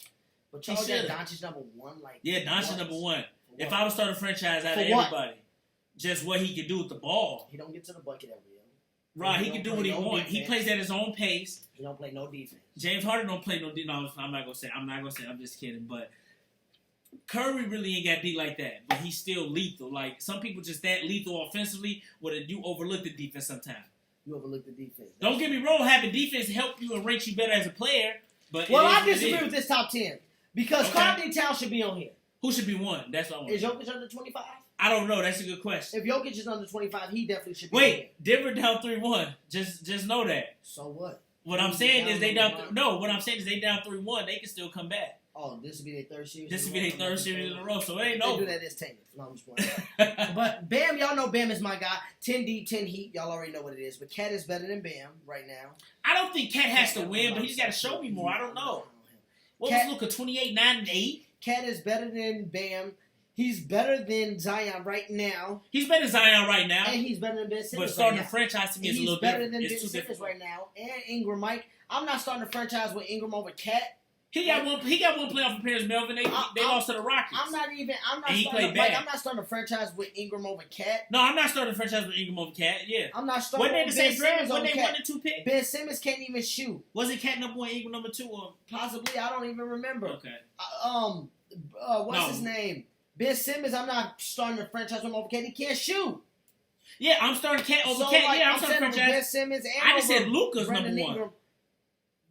But he y'all got should. Doncic number 1. Like, Yeah, Doncic what? number 1. For If what? I would start a franchise out For of what? everybody, just what he can do with the ball. He don't get to the bucket every year. Right, he He can don't do what he play no wants. He defense. plays at his own pace. He don't play no defense. James Harden don't play no D. No, I'm not gonna say. I'm just kidding. But Curry really ain't got D like that. But he's still lethal. Like some people just that lethal offensively, where you overlook the defense sometimes. You overlook the defense. Don't get me wrong. Having defense help you and ranks you better as a player. But Well, it is I what it disagree is. with this top 10 because Okay. Karl Anthony Towns should be on here. Who should be one? That's what I want. Is Jokic under 25? I don't know. That's a good question. If Jokic is under 25, he definitely should be on here. Wait, Denver down 3-1. Just know that. So what? What I'm Who's saying down is they number down. one? No, what I'm saying is they down 3-1. They can still come back. Oh, this will be their third series. This in will a be row? their third series in a row, so it ain't If they do over. that, it's tainted. No, I'm just playing. But Bam, y'all know Bam is my guy. 10 deep, 10 heat. Y'all already know what it is. But Cat is better than Bam right now. I don't think Cat has to win, but he's got to show me more. I don't know. What Cat- was Luka, 28, 9, and 8? Cat is better than Bam. He's better than Zion right now. He's better than Zion right now, And he's better than Ben but Simmons starting right a now. franchise to me is a He's little better different. than Ben It's too Simmons different. right now. And Ingram, Mike. I'm not starting a franchise with Ingram over Cat. He got one playoff appearance, Melvin. They lost to the Rockets. I'm not And he starting played like, bad. I'm not starting a franchise with Ingram over Cat. No, I'm not starting a franchise with Ingram over Cat. Yeah. I'm not starting Wasn't they with the Ben same draft? Simmons Wasn't over they 1 Cat. and 2 pick? Ben Simmons can't even shoot. Was it Cat number 1, Ingram number 2? Or Possibly, I don't even remember. okay. What's No. his name? Ben Simmons. I'm not starting a franchise with him over Cat. He can't shoot. Yeah, I'm starting Cat over So, Cat. like, Yeah, I'm I'm starting saying with Ben franchise. Simmons and I just over said Luka's Brandon number 1. Ingram.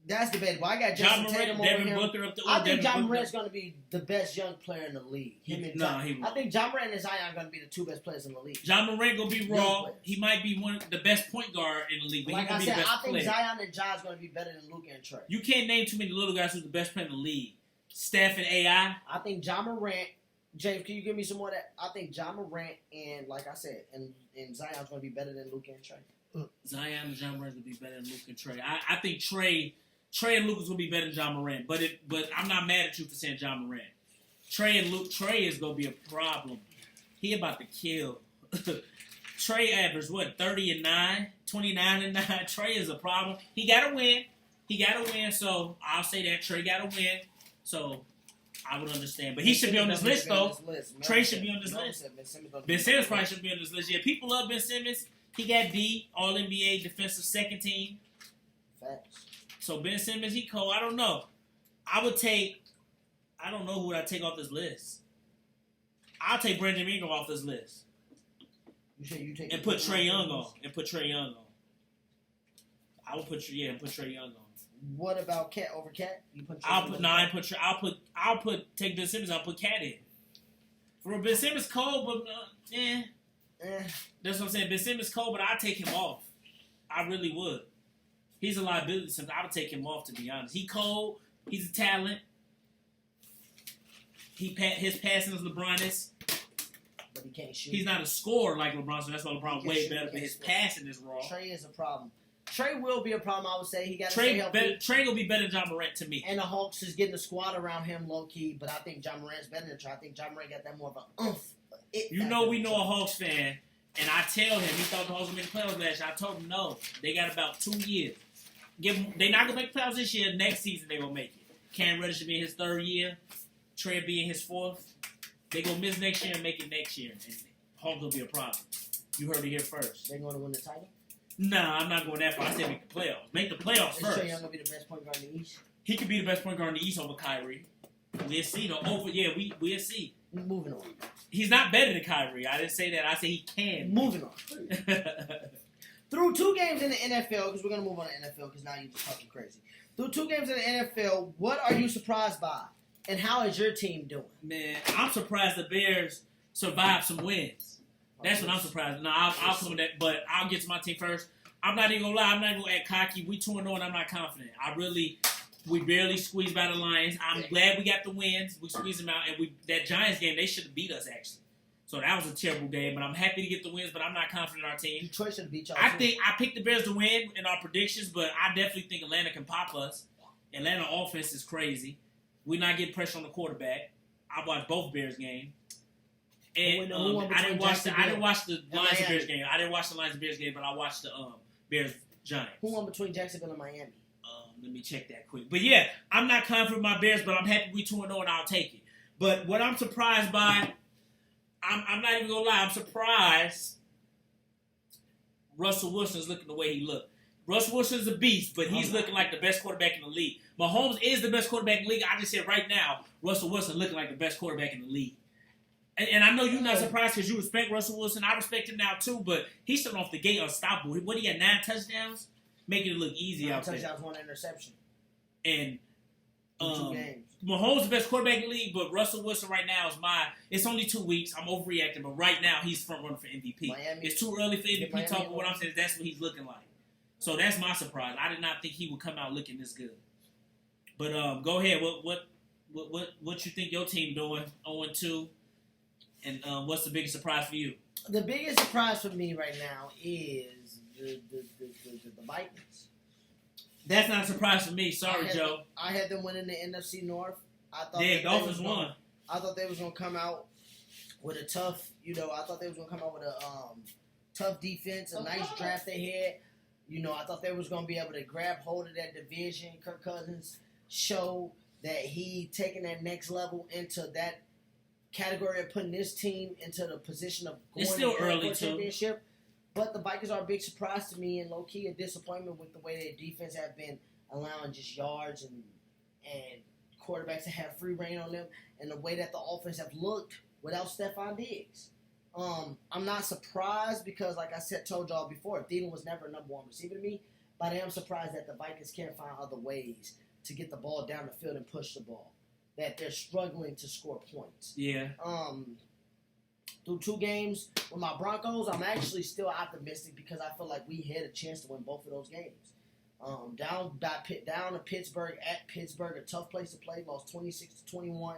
That's debatable. I got John Jason Morant, Tatum over Devin him. Booker up the. I think Devin John Booker. Morant's going to be the best young player in the league. Him and No, John, he won't. I think John Morant and Zion are going to be the two best players in the league. John Morant gonna be Young raw. players. He might be one of the best point guard in the league, but Like he's gonna I be said, the best I think player. Zion and Ja's going to be better than Luka and Trey. You can't name too many little guys who's the best player in the league. Steph and AI. I think John Morant. James, can you give me some more of that? I think John Morant and, like I said, and Zion's going to be better than Luka and Trey. Zion and John Morant will be better than Luke and Trey. I think Trey and Lucas will be better than John Morant. But I'm not mad at you for saying John Morant. Trey is gonna be a problem. He about to kill. Trey averaged what, 30-9, 29-9. Trey is a problem. He gotta win. So I'll say that Trey gotta win. So I would understand. But he should be on this list though. Trey should be on this list. Ben Simmons probably should be on this list. Yeah, people love Ben Simmons. He got D, All NBA defensive second team. Facts. So Ben Simmons, he cold. I don't know. I don't know who would I take off this list. I'll take Brandon Ingram off this list. You take And put Trey Young on. I would put Trey Young on. What about Cat over Cat? You put Trey I'll Simmons put over no. Cat? I'll put take Ben Simmons. I'll put Cat in. For Ben Simmons cold, but that's what I'm saying. Ben Simmons cold, but I'd take him off. I really would. He's a liability. So I would take him off, to be honest. He cold. He's a talent. His passing is LeBron-esque. But he can't shoot. He's not a scorer like LeBron, so that's why LeBron He can way shoot, better. he But can his score. passing is raw. Trey is a problem. Trey will be a problem, I would say. He got to stay healthy. Trey will be better than John Morant to me. And the Hawks is getting a squad around him low key, but I think John Morant's better than Trey. I think John Morant got that more of an oomph. You know we know a Hawks fan, and I tell him he thought the Hawks would make the playoffs last year. I told him no. They got about 2 years. They not gonna make the playoffs this year. Next season they gonna make it. Cam Reddish will be in his 3rd year. Trey be in his 4th. They gonna miss next year and make it next year. And Hawks will be a problem. You heard it here first. They're going to win the title? Nah, I'm not going that far. I said make the playoffs. Make the playoffs Is first. Trey Young going to be the best point guard in the East? He could be the best point guard in the East over Kyrie. We'll see. We'll see. Moving on. He's not better than Kyrie. I didn't say that. I said he can. Moving on. Through 2 games in the NFL, because we're going to move on to NFL because now you're just talking crazy. Through 2 games in the NFL, what are you surprised by? And how is your team doing? Man, I'm surprised the Bears survived some wins. That's what I'm surprised. No, I'll come with that, but I'll get to my team first. I'm not even gonna lie. I'm not even gonna act cocky. We 2-0, and I'm not confident. We barely squeezed by the Lions. I'm glad we got the wins. We squeezed them out, and that Giants game, they should have beat us actually. So that was a terrible game, but I'm happy to get the wins. But I'm not confident in our team. Detroit should have beat y'all. I think I picked the Bears to win in our predictions, but I definitely think Atlanta can pop us. Atlanta offense is crazy. We're not getting pressure on the quarterback. I watched both Bears games. And I didn't watch the Lions and Bears game. I didn't watch the Lions and Bears game, but I watched the Bears Giants. Who won between Jacksonville and Miami? Let me check that quick. But yeah, I'm not confident with my Bears, but I'm happy we 2-0 and I'll take it. But what I'm surprised by, I'm not even gonna lie, I'm surprised Russell Wilson's looking the way he looked. Russell Wilson's a beast, but he's looking like the best quarterback in the league. Mahomes is the best quarterback in the league. I just said right now, Russell Wilson looking like the best quarterback in the league. And I know you're not surprised because you respect Russell Wilson. I respect him now too, but he's starting off the gate unstoppable. What, he got 9 touchdowns? Making it look easy 9 out there. touchdowns, 1 interception. And In 2 games. Mahomes the best quarterback in the league, but Russell Wilson right now is it's only 2 weeks. I'm overreacting, but right now he's front runner for MVP. Miami, it's too early for MVP Miami talk, but what I'm saying is that's what he's looking like. So that's my surprise. I did not think he would come out looking this good. But go ahead. What you think your team doing 0-2? And what's the biggest surprise for you? The biggest surprise for me right now is the Vikings. That's not a surprise for me. Sorry, Joe. I had them winning the NFC North. I thought Dolphins won. I thought they was gonna come out with a tough, I thought they was gonna come out with a tough defense, a nice draft they had. I thought they was gonna be able to grab hold of that division. Kirk Cousins showed that he taking that next level into that category of putting this team into the position of going it's still to early a championship. But the Vikings are a big surprise to me and low key a disappointment with the way their defense have been allowing just yards and quarterbacks to have free reign on them, and the way that the offense have looked without Stephon Diggs. I'm not surprised because, like I told y'all before, Thielen was never a number 1 receiver to me. But I am surprised that the Vikings can't find other ways to get the ball down the field and push the ball. That they're struggling to score points. Yeah. Through 2 games with my Broncos, I'm actually still optimistic because I feel like we had a chance to win both of those games. Down to Pittsburgh, at Pittsburgh, a tough place to play, lost 26-21.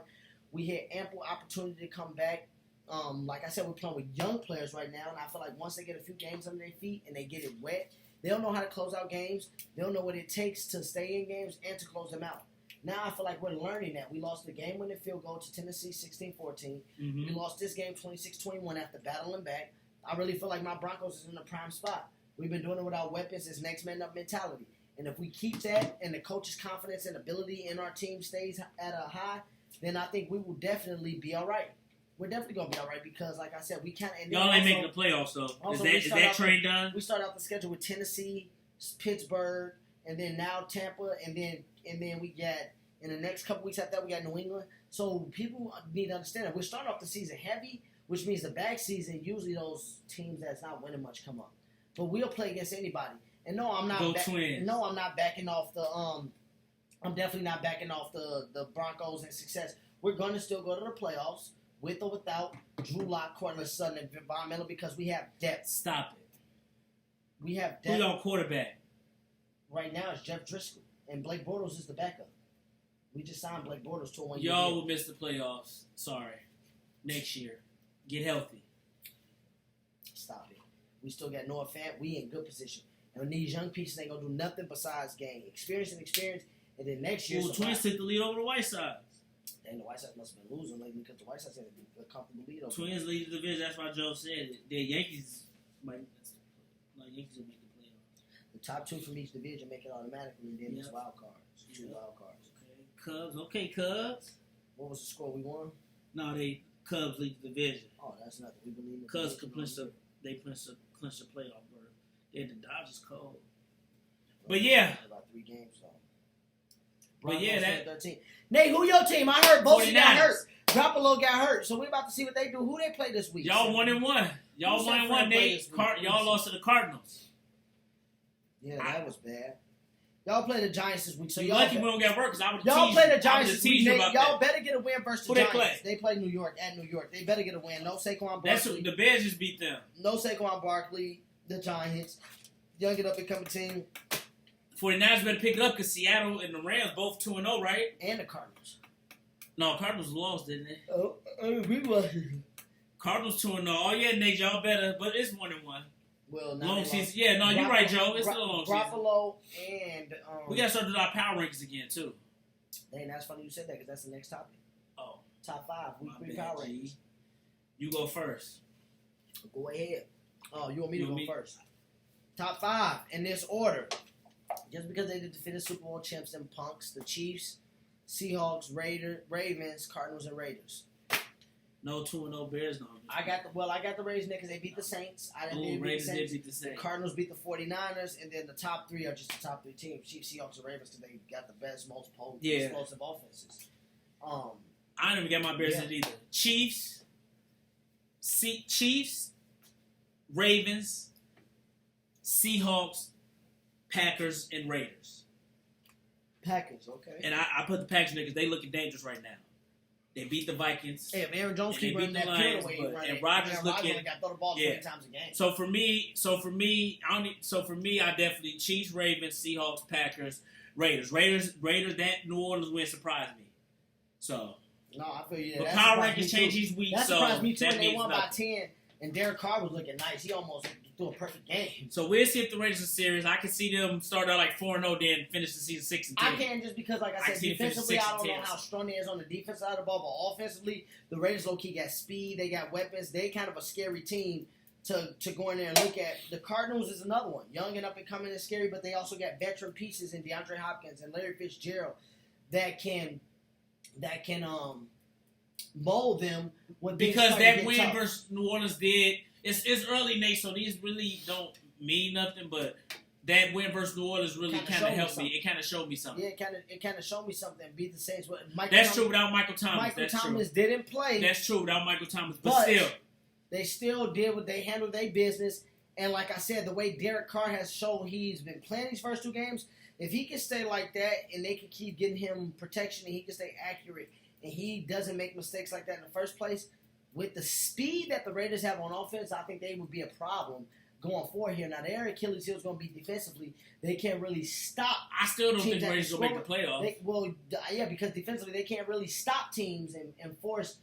We had ample opportunity to come back. Like I said, we're playing with young players right now, and I feel like once they get a few games under their feet and they get it wet, they'll know how to close out games. They'll know what it takes to stay in games and to close them out. Now I feel like we're learning that. We lost the game-winning field goal to Tennessee 16-14. Mm-hmm. We lost this game 26-21 after battling back. I really feel like my Broncos is in a prime spot. We've been doing it with our weapons. It's next man up mentality. And if we keep that and the coach's confidence and ability in our team stays at a high, then I think we will definitely be all right. We're definitely going to be all right because, like I said, we can't. Y'all ain't making the playoffs, though. Is that train done? We start out the schedule with Tennessee, Pittsburgh, and then now Tampa, and then we got, in the next couple weeks after that, we got New England. So people need to understand that we're starting off the season heavy, which means the back season, usually those teams that's not winning much come up. But we'll play against anybody. And no, I'm not. Go Twins. No, I'm not backing off the. I'm definitely not backing off the Broncos and success. We're going to still go to the playoffs with or without Drew Lock, Cortland Sutton, and Von Miller because we have depth. Stop it. We have Who depth. y'all quarterback? Right now, it's Jeff Driscoll, and Blake Bortles is the backup. We just signed Blake Bortles to a 1 year Y'all deal. will miss the playoffs. Sorry. Next year. Get healthy. Stop it. We still got Noah Fant. We in good position. And these young pieces ain't going to do nothing besides gain experience. And then next year, Well, Twins took the lead over the White Sox. and the White Sox must have been losing lately because the White Sox had a comfortable lead over. Twins lead the division. That's why Joe said it. The Yankees might. Yankees will make the playoffs. The top two from each division make it automatically, and then it's Yep. wild cards. Two Yep. wild cards. Okay. Cubs. Okay, Cubs. What was the score we won? No, they Cubs lead the division. Oh, that's nothing. We believe in the Cubs division. could clinch the playoff berth. They had the Dodgers cold. But yeah. About 3 games, so. But yeah, Broncos 13. Nate, who your team? I heard Bosa got 49ers. hurt. Garoppolo got hurt. So we about to see what they do. Who they play this week? Y'all 1-1. Y'all Who's 1-1. that friend play Nate. this week? Y'all lost to the Cardinals. Yeah, that was bad. Y'all play the Giants this week. So You y'all lucky we don't get work because I would Y'all tease play you. the I Giants would this tease week. you Nate. about Y'all that. better get a win versus the Who they Giants. play? They play New York at New York. They better get a win. No Saquon That's Barkley. the Bears just beat them. No Saquon Barkley. The Giants. Young and up and coming team. 49ers better pick it up because Seattle and the Rams both 2-0, right? And the Cardinals. No, Cardinals lost, didn't they? Oh, we were. Cardinals 2-0. Oh yeah, Nate, y'all better, but it's 1-1. Well, now Long they season. lost. Yeah, no, you're right, Joe. It's still a long season. Buffalo and We gotta start doing our power rankings again too. Dang, that's funny you said that because that's the next topic. Oh, Top 5 week my 3 bad, power G. rankings. You go first. Go ahead. Oh, you want me to You go want me- first? Top 5 in this order. Just because they did defeat the Super Bowl champs and punks, the Chiefs, Seahawks, Ravens, Cardinals, and Raiders. No 2-0 Bears. No. I got the Raiders because they beat the Saints. I didn't Ooh, beat the Raiders did Saints. beat the The Saints. Cardinals beat the 49ers, and then the top 3 are just the top 3 teams: Chiefs, Seahawks, and Ravens, because they got the best, most potent, Yeah. explosive offenses. I didn't even get my Bears Yeah. in either. Chiefs, Ravens, Seahawks, Packers, and Raiders. Packers, okay. And I put the Packers in there because they looking dangerous right now. They beat the Vikings. Hey, if Aaron Jones And they keep running beat that the field Lions, away, but- right, and Rodgers Aaron looking- only got to throw the ball Yeah. 20 times a game. So for me, I definitely Chiefs, Ravens, Seahawks, Packers, Raiders. That New Orleans win surprised me. So, No, I feel you. but That power surprised me rankings too. change each week. That So surprised me too. that And they means won by nothing. 10, and Derek Carr was looking nice. He almost threw a perfect game. So we'll see if the Raiders are serious. I can see them start out like 4-0, then finish the season 6-10. I can't just because, like I I said, see him finish defensively, I don't 6-10. know how strong he is on the defense side of the ball, but offensively, the Raiders low-key got speed. They got weapons. They kind of a scary team to go in there and look at. The Cardinals is another one. Young and up and coming is scary, but they also got veteran pieces in DeAndre Hopkins and Larry Fitzgerald that can mold them when things Because start to that get win tough. versus New Orleans did. It's early, Nate, so these really don't mean nothing, but that win versus New Orleans really Kinda kind showed of me helped me. something. It kind of showed me something. Yeah, it kind of showed me something. Beat the Saints. That's true without Michael Thomas. Michael That's Thomas true. didn't play. That's true without Michael Thomas, but But- still. They still did what they handled their business. And like I said, the way Derek Carr has shown he's been playing these first 2 games, if he can stay like that and they can keep getting him protection and he can stay accurate and he doesn't make mistakes like that in the first place, with the speed that the Raiders have on offense, I think they would be a problem going forward here. Now, their Achilles heel is going to be defensively. They can't really stop. I still don't Teams think the that Raiders can will make the playoffs. Yeah, because defensively they can't really stop teams and force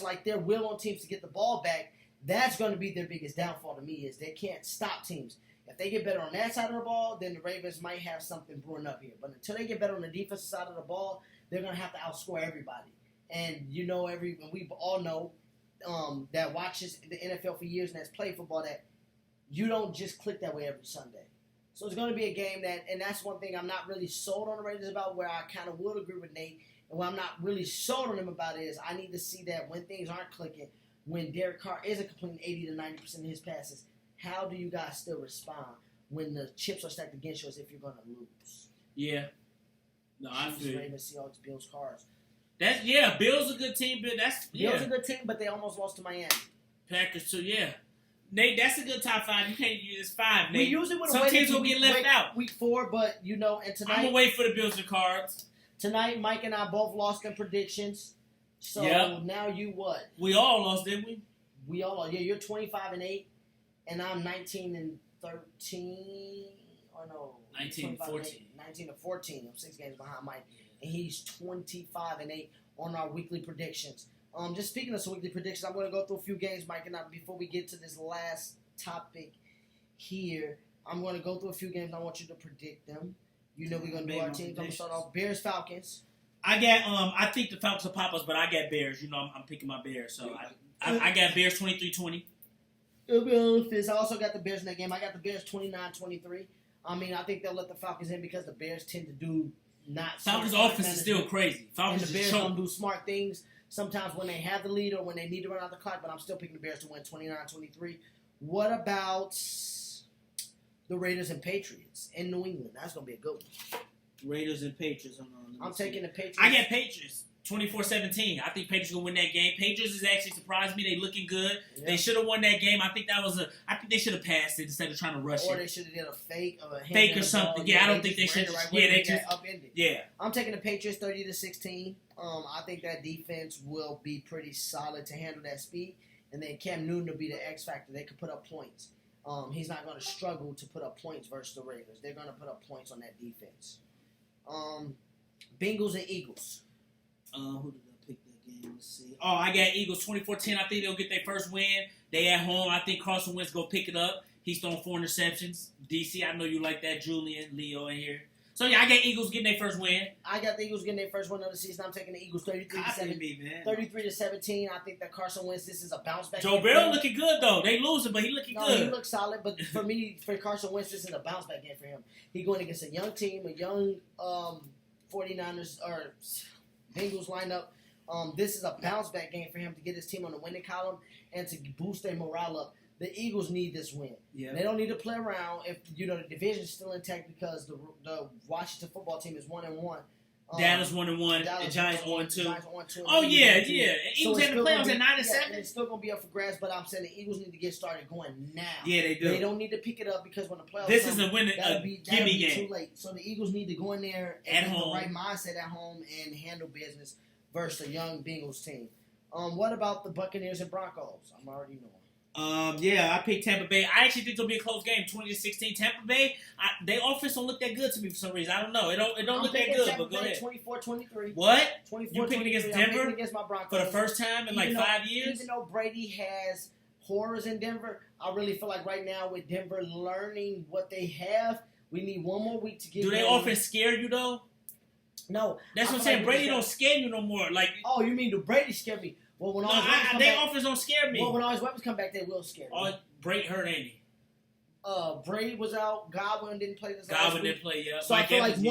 like their will on teams to get the ball back. That's going to be their biggest downfall to me is they can't stop teams. If they get better on that side of the ball, then the Ravens might have something brewing up here. But until they get better on the defensive side of the ball, they're going to have to outscore everybody. And we all know that watches the NFL for years and has played football that you don't just click that way every Sunday. So it's going to be a game and that's one thing I'm not really sold on the Raiders about, where I kind of would agree with Nate. And what I'm not really sold on him about is I need to see that when things aren't clicking, when Derek Carr isn't completing 80 to 90% of his passes, how do you guys still respond when the chips are stacked against you as if you're going to lose? Yeah. No, I Chiefs, feel you. Ravens, Seahawks, Bills, Cards. Bills a good team, but Bills a good team, but they almost lost to Miami. Packers too, yeah. Nate, that's a good top 5. You can't use 5, We Nate. usually would Some have teams waited will get left out. week 4, but and I'm going tonight, to wait for the Bills and Cards. tonight, Mike and I both lost in predictions. So Yep. now you what? We all lost, didn't we? We all are. Yeah, you're 25-8, and I'm 19-13. Or no, 19-14. 19-14. I'm 6 games behind Mike, and he's 25-8 on our weekly predictions. Just speaking of some weekly predictions, I'm going to go through a few games, Mike, and I, before we get to this last topic here, I'm going to go through a few games. And I want you to predict them. You know we're going to do our teams. I'm going to start off Bears Falcons. I got I think the Falcons will pop us, but I got Bears. You know I'm picking my Bears, so I got Bears 23-20. I also got the Bears in that game. I got the Bears 29-23. I mean, I think they'll let the Falcons in because the Bears tend to do not. Falcons' smart offense is management. still crazy. And Falcons the is Bears choking. don't do smart things sometimes when they have the lead or when they need to run out the clock, but I'm still picking the Bears to win 29-23. What about the Raiders and Patriots in New England? That's going to be a good one. Raiders and Patriots. I'm taking the Patriots. I got Patriots 24-17. I think Patriots gonna win that game. Patriots has actually surprised me. They looking good. Yeah. They should have won that game. I think they should have passed it instead of trying to rush Or it. they should have did a fake or a Fake or something. Yeah, I don't think they should. Yeah, they just upended. yeah. I'm taking the Patriots 30-16. I think that defense will be pretty solid to handle that speed, and then Cam Newton will be the X factor. They could put up points. He's not going to struggle to put up points versus the Raiders. They're going to put up points on that defense. Bengals and Eagles. Who did I pick that game? Let's see. Oh, I got Eagles 24-10. I think they'll get their first win. They at home. I think Carson Wentz go pick it up. He's thrown 4 interceptions. DC, I know you like that. Julian, Leo in here. So yeah, I got Eagles getting their first win. I got the Eagles getting their first win of the season. I'm taking the Eagles 33-17. Man. 33-17. I think that Carson Wentz, this is a bounce back. Joe Burrow looking good though. They losing, but he looking No, good. he looks solid, but for me, for Carson Wentz, this is a bounce back game for him. He's going against a young team, a young 49ers or Bengals lineup. This is a bounce back game for him to get his team on the winning column and to boost their morale up. The Eagles need this win. Yeah. They don't need to play around. If the division is still intact because the Washington football team is 1-1. Dallas 1-1. Dallas The Giants 1-1, 1-2. Giants 1-2. Oh yeah, And yeah. Eagles it's in the still gonna playoffs be- at 9-7. and it's still going to be up for grabs, but I'm saying the Eagles need to get started going now. Yeah, they do. They don't need to pick it up because when the playoffs This come, is a win, that'll be gimme game. too late. So the Eagles need to go in there At and home. the right mindset at home and handle business versus a young Bengals team. What about the Buccaneers and Broncos? I'm already knowing. Yeah, I picked Tampa Bay. I actually think it'll be a close game, 20-16. Tampa Bay, their offense don't look that good to me for some reason. I don't know. It don't look that good. Tampa But go Bay ahead. 24-23. What? 24-23. You picking against I'm Denver? picking against my Broncos. For the first time in like Even though- 5 years? Even though Brady has horrors in Denver, I really feel like right now with Denver learning what they have, we need one more week to get. Do their going. offense scare you though? No, That's I what I'm feel saying. like Brady we don't just scare you no more. Like, Oh, you mean the Brady scare me? Well, when no, all his weapons come their back, offense don't scare me. when all his weapons come back, they will scare me. Oh, Brady hurt Andy. Brady was out. Godwin didn't play this last Godwin week. didn't play yet. So I Mike feel like Evans, yeah.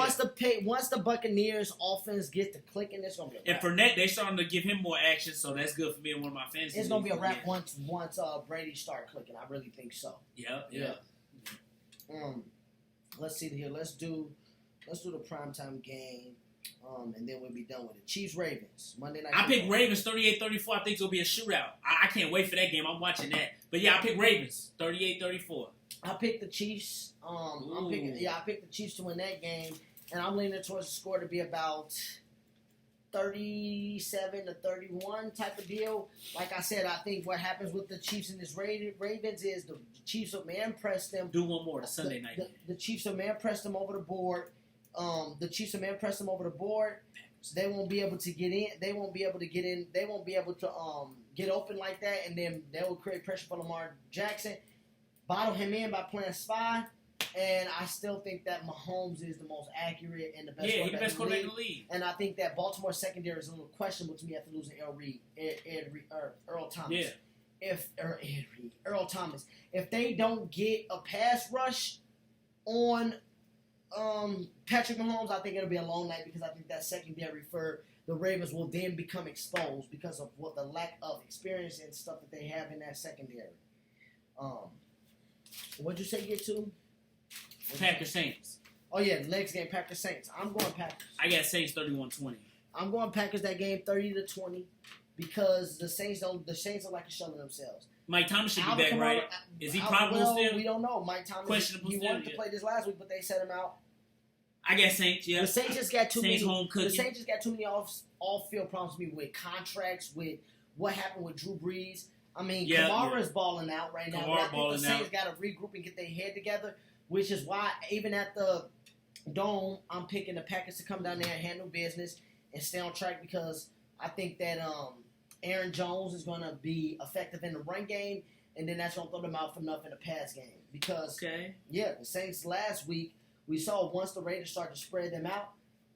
once the Buccaneers offense gets to clicking, it's gonna be a And wrap. Fournette, they starting to give him more action, so that's good for me in one of my fantasy. It's gonna be a leagues. wrap once Brady start clicking. I really think so. Yeah. Let's see here. Let's do the primetime game. And then we'll be done with it. Chiefs Ravens Monday night. I picked Football. Ravens 38-34. I think it'll be a shootout. I can't wait for that game. I'm watching that. But yeah, I picked Ravens 38-34. I picked the Chiefs. I picked the Chiefs to win that game, and I'm leaning towards the score to be about 37-31 type of deal. Like I said, I think what happens with the Chiefs and this Ravens is the Chiefs will man press them. Do one more. The Sunday night. The Chiefs will man press them over the board. So they won't be able to get in. They won't be able to get in. They won't be able to get open like that, and then they will create pressure for Lamar Jackson. Bottle him in by playing spy, and I still think that Mahomes is the most accurate and the best. Yeah, he's the best quarterback in league. the league. And I think that Baltimore secondary is a little questionable to me after losing Earl Thomas. Yeah. Earl Thomas, if they don't get a pass rush on Patrick Mahomes, I think it'll be a long night because I think that secondary for the Ravens will then become exposed because of what the lack of experience and stuff that they have in that secondary. What'd you say get to? Packers Saints. Oh yeah, next game Packers Saints. I'm going Packers. I got Saints 31-20. I'm going Packers that game 30-20 because the Saints are like a shell of themselves. Mike Thomas should be Alvin back, Kamara, right? Is he probable still? We don't know. Mike Thomas, Questionable he still, wanted to yeah. play this last week, but they set him out. I guess Saints, yeah. The Saints just got too Saints many. home The cooking. Saints just got too many off-field problems to me with contracts, with what happened with Drew Brees. I mean, Yeah, Kamara yeah. is balling out right now. Kamara But I think balling the Saints got to regroup and get their head together, which is why even at the Dome, I'm picking the Packers to come down there and handle business and stay on track because I think that Aaron Jones is going to be effective in the run game, and then that's going to throw them out for enough in the pass game. Because, Okay. yeah, the Saints last week, we saw once the Raiders started to spread them out,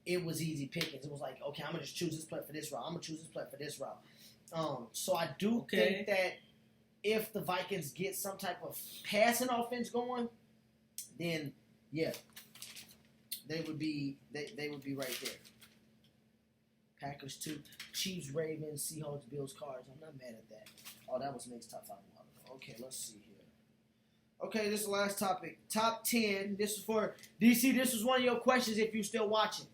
it was easy pickings. It was like, okay, I'm going to just choose this play for this route. I'm going to choose this play for this route. So I do think that if the Vikings get some type of passing offense going, then, yeah, they would be right there. Packers 2, Chiefs, Ravens, Seahawks, Bills, Cards. I'm not mad at that. Oh, that was Nick's top 5. Okay, let's see here. Okay, this is the last topic. Top 10. This is for DC. This was one of your questions if you're still watching.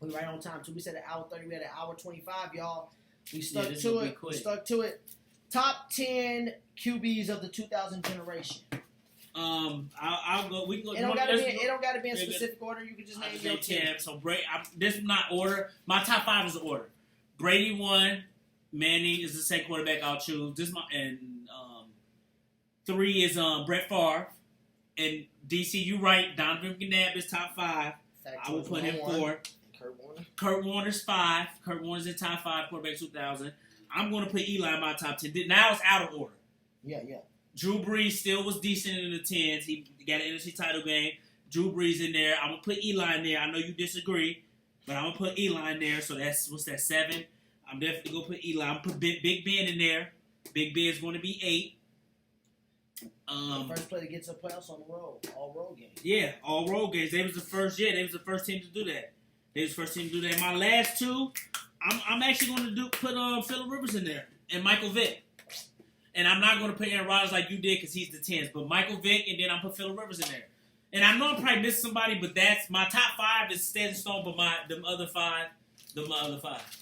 We right on time, too. We said an hour 30. We had an hour 25, y'all. We stuck this to will be it. We quick. stuck to it. Top 10 QBs of the 2000 generation. I'll go. We can go. It don't gotta be in Maybe- specific order. You can just I name just your made 10. 10. So this is not order. My top 5 is the order. Brady 1. Manning is the second quarterback I'll choose. This is my 3 is Brett Favre. And DC, you right. Donovan McNabb is top 5. I will put him 4. Kurt Warner. Kurt Warner's 5. Kurt Warner's in top 5 quarterback 2000. I'm going to put Eli in my top 10. Now it's out of order. Yeah. Drew Brees still was decent in the 10s. He got an NFC title game. Drew Brees in there. I'm going to put Eli in there. I know you disagree, but I'm going to put Eli in there. So that's, what's that, 7? I'm definitely going to put Eli. I'm going to put Big Ben in there. Big Ben's going to be 8. First play to get to the playoffs on the road. All road games. Yeah, all road games. They was the first team to do that. They was the first team to do that. My last 2, I'm actually going to put Phillip Rivers in there and Michael Vick. And I'm not going to put Aaron Rodgers like you did because he's the 10s. But Michael Vick, and then I'll put Phillip Rivers in there. And I know I'm probably missing somebody, but that's my top 5 is set in stone. But my other five.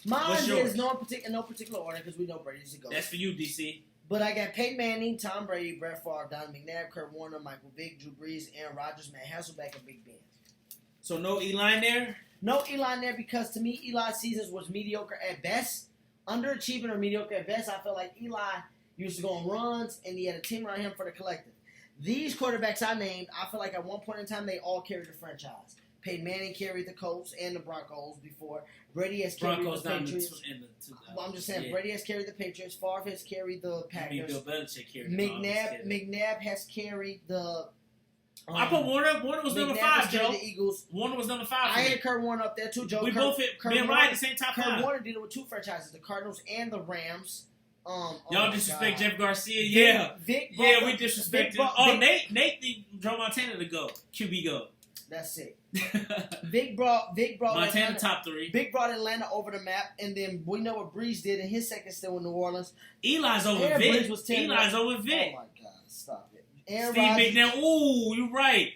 Mine What's yours? is no particular order because we know Brady's to go. That's for you, DC. But I got Peyton Manning, Tom Brady, Brett Favre, Donovan McNabb, Kurt Warner, Michael Vick, Drew Brees, Aaron Rodgers, Matt Hasselbeck, and Big Ben. So no Eli in there? No Eli in there because to me, Eli's seasons was mediocre at best. Underachieving or mediocre at best. I feel like Eli used to go on runs and he had a team around him for the collective. These quarterbacks I named, I feel like at one point in time, they all carried the franchise. Peyton Manning carried the Colts and the Broncos before. Brady has carried Broncos the down Patriots. Well, I'm just saying, yeah. Brady has carried the Patriots. Favre has carried the I mean, Packers. Bill Belichick carried the McNabb has carried the. I put Warner. Warner was number McNabb 5, has carried Joe. the Eagles. Warner was number 5. I had Kurt Warner up there too, Joe. We both hit Kurt Ben Warner- Ryan the same top Kurt 5. Warner did it with 2 franchises, the Cardinals and the Rams. Y'all my disrespect God. Jeff Garcia, yeah. Vic Yeah, brought we the- disrespected. Vic brought- Oh, Vic- Nate Joe Montana to go. QB go. That's it. Vic brought Montana Atlanta. top 3. Vic brought Atlanta over the map, and then we know what Breeze did in his second stint in New Orleans. Eli's over Aaron Vic. Brees was tearing Eli's up. over Vic. Oh my God, stop it. Aaron Steve Rodgers. McNair. Ooh, you're right.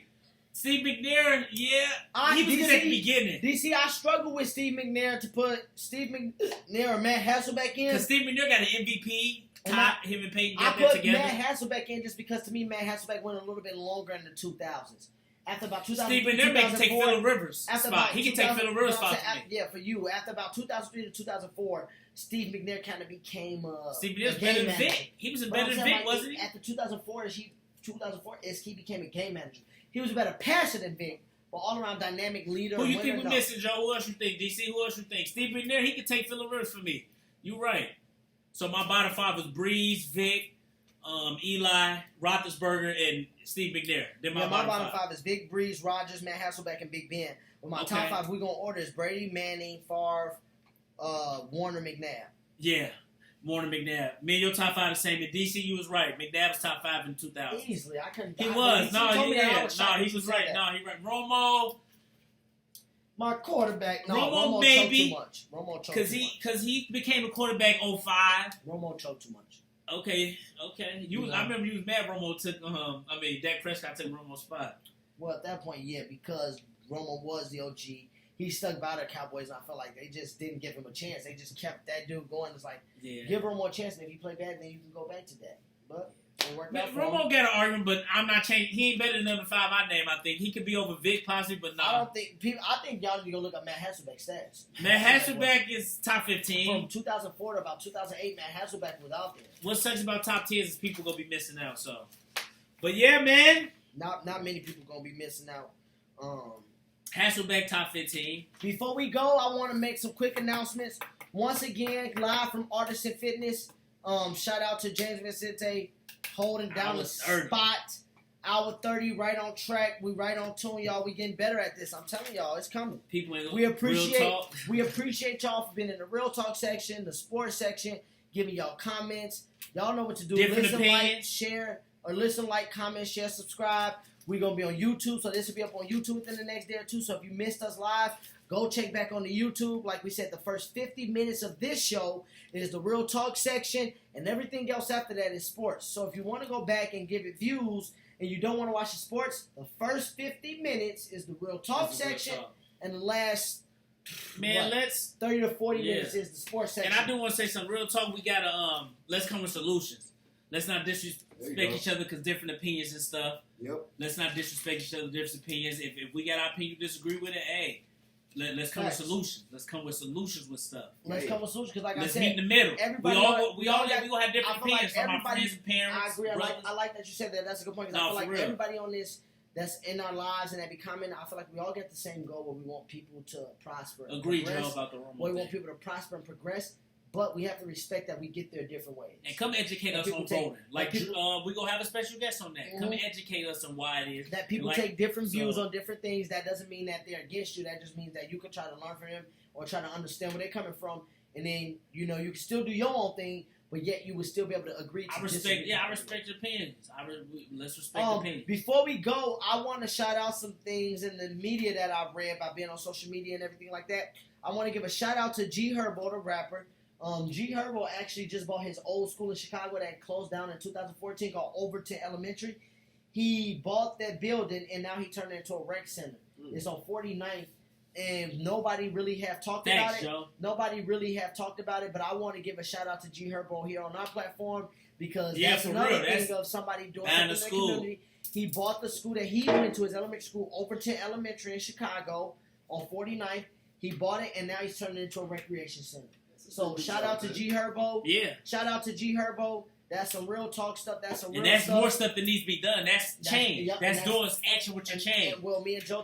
Steve McNair, yeah. He was good at the beginning. DC, I struggle with Steve McNair to put Steve McNair or Matt Hasselbeck in. Because Steve McNair got an MVP. Him and Peyton I got that put together. Matt Hasselbeck in just because to me Matt Hasselbeck went a little bit longer in the 2000s. After about 2000, Steve McNair may take 2004, Phillip Rivers after spot. about He can take 2000 Phillip Rivers no, I'm spot saying for me. Yeah, for you. After about 2003 to 2004, Steve McNair kind of became Steve a McNair's game better than manager. Vic. He was But better I'm than saying, Vic, like, wasn't he? After 2004, he became a game manager. He was a better passer than Vic, but all around dynamic leader. Who you winner, think we no. missing, Joe? Who else you think? DC, who else you think? Steve McNair, he could take Phillip Rivers for me. You right. So my bottom 5 was Breeze, Vic, Eli, Roethlisberger, and Steve McNair. Then my My bottom bottom 5 is Vic, Breeze, Rodgers, Matt Hasselbeck, and Big Ben. But my top Okay. 5 we're going to order is Brady, Manning, Favre, Warner, McNabb. Yeah. Warner McNabb. Me and your top 5 the same. And DC, you was right. McNabb was top 5 in 2000. Easily. I couldn't. He I- was. he No, told me that, I he shocked when was said right. that. No, he right. Romo, My quarterback. No, Romo, Romo choked maybe, too much. Romo choked because too much. he became a quarterback 05. Romo choked too much. Okay. Yeah. I remember you was mad Romo took Dak Prescott took Romo's spot. Well, at that point, yeah, because Romo was the OG. He stuck by the Cowboys, and I felt like they just didn't give him a chance. They just kept that dude going. It's like, Yeah. give Romo a chance, and if you play bad, then you can go back to that. but it worked out for him. Romo got an argument, but I'm not changing. He ain't better than the number 5 I name. I think he could be over Vic possibly, but I nah. don't think people. I think y'all need to go look at Matt Hasselbeck's stats. Matt Hasselbeck is top 15. From 2004 to about 2008, Matt Hasselbeck was out there. What sucks about top 10s is people gonna be missing out. So, but yeah, man, Not many people gonna be missing out. Hasselbeck top 15. Before we go, I want to make some quick announcements. Once again, live from Artisan Fitness. Shout out to James Vicente holding down the spot. Hour 30, right on track. We right on tune, y'all. We getting better at this. I'm telling y'all, it's coming. People ain't We real talk. appreciate y'all for being in the Real Talk section, the sports section, giving y'all comments. Y'all know what to do. Different Listen, opinions. like, share, or listen, like, comment, share, subscribe. We're going to be on YouTube, so this will be up on YouTube within the next day or two. So if you missed us live, go check back on the YouTube. Like we said, the first 50 minutes of this show is the Real Talk section, and everything else after that is sports. So if you want to go back and give it views and you don't want to watch the sports, the first 50 minutes is the Real Talk section, and the last Man, let's 30 to 40 minutes is the sports section. And I do want to say some real talk. We gotta let's come with solutions. Let's not disrespect each other because different opinions and stuff. Yep. Let's not disrespect each other, different opinions. If we got our opinion, you disagree with it, hey, let's come Facts. with solutions. Let's come with solutions with stuff. Let's come with solutions because, like Let's I said, meet in the middle. everybody we all gonna have different I feel like opinions from our everybody- friends and parents. I agree. brothers. I like that you said that. That's a good point. 'Cause No, I feel for like real. everybody on this that's in our lives and that be commenting, I feel like we all get the same goal where we want people to prosper. and Agree, progress. Joe, about the Roman Where we want thing. people to prosper and progress, but we have to respect that we get there different ways. And come educate And us people on take- voting. Like, people- we gonna have a special guest on that. Come Mhm. educate us on why it is. That people Like, take different views so- on different things. That doesn't mean that they're against you. That just means that you can try to learn from them or try to understand where they're coming from. And then, you can still do your own thing, but yet you would still be able to agree to I respect your opinions. Let's respect opinions. Before we go, I want to shout out some things in the media that I've read by being on social media and everything like that. I want to give a shout out to G Herbo, the rapper. G Herbo actually just bought his old school in Chicago that closed down in 2014 called Overton Elementary. He bought that building and now he turned it into a rec center. It's on 49th. And nobody really have talked about Thanks, it. Joe. Nobody really have talked about it, but I want to give a shout out to G Herbo here on our platform because Yeah, that's for another real. thing That's of somebody doing buying something the in the school. community. He bought the school that he went to, his elementary school, Overton Elementary in Chicago on 49th. He bought it and now he's turning it into a recreation center. So shout out to G Herbo. Yeah. Shout out to G Herbo. That's some real talk stuff. That's some real And that's stuff. more stuff that needs to be done. That's change. Yep, that's and doing action with your change. And, well, me and Joe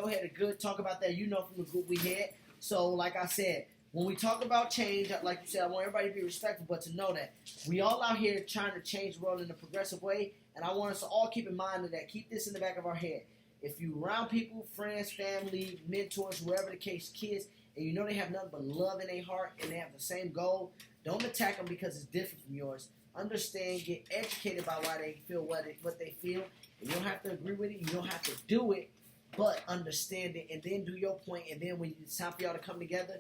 had a good talk about that. You know, from the group we had. So, like I said, when we talk about change, like you said, I want everybody to be respectful, but to know that we all out here trying to change the world in a progressive way. And I want us to all keep in mind of that. Keep this in the back of our head. If you around people, friends, family, mentors, whoever the case, kids, and you know they have nothing but love in their heart and they have the same goal, don't attack them because it's different from yours. Understand, get educated about why they feel what they feel. And you don't have to agree with it. You don't have to do it, but understand it and then do your point. And then when it's time for y'all to come together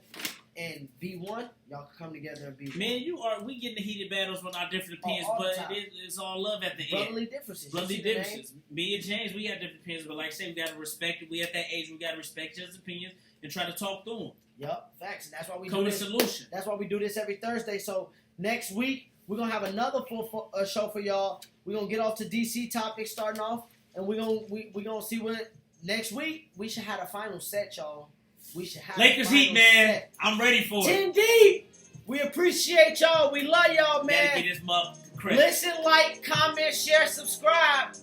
and be one, y'all can come together and be one. Man, we getting the heated battles with our different opinions, all the but time. it's all love at the end. Brotherly differences. Brotherly You see the name? differences. Me and James, we got different opinions, but like I say, we got to respect it. We at that age, we got to respect his opinions and try to talk through them. Yup, facts. And that's why we Come do with this. solution. That's why we do this every Thursday. So next week, we're going to have another full show for y'all. We're going to get off to DC topics starting off. And we're gonna see what next week. We should have a final set, y'all. We should have Lakers a final Heat, man. set. I'm ready for it. 10 deep. We appreciate y'all. We love y'all, Gotta man. get this mug credit. Listen, like, comment, share, subscribe.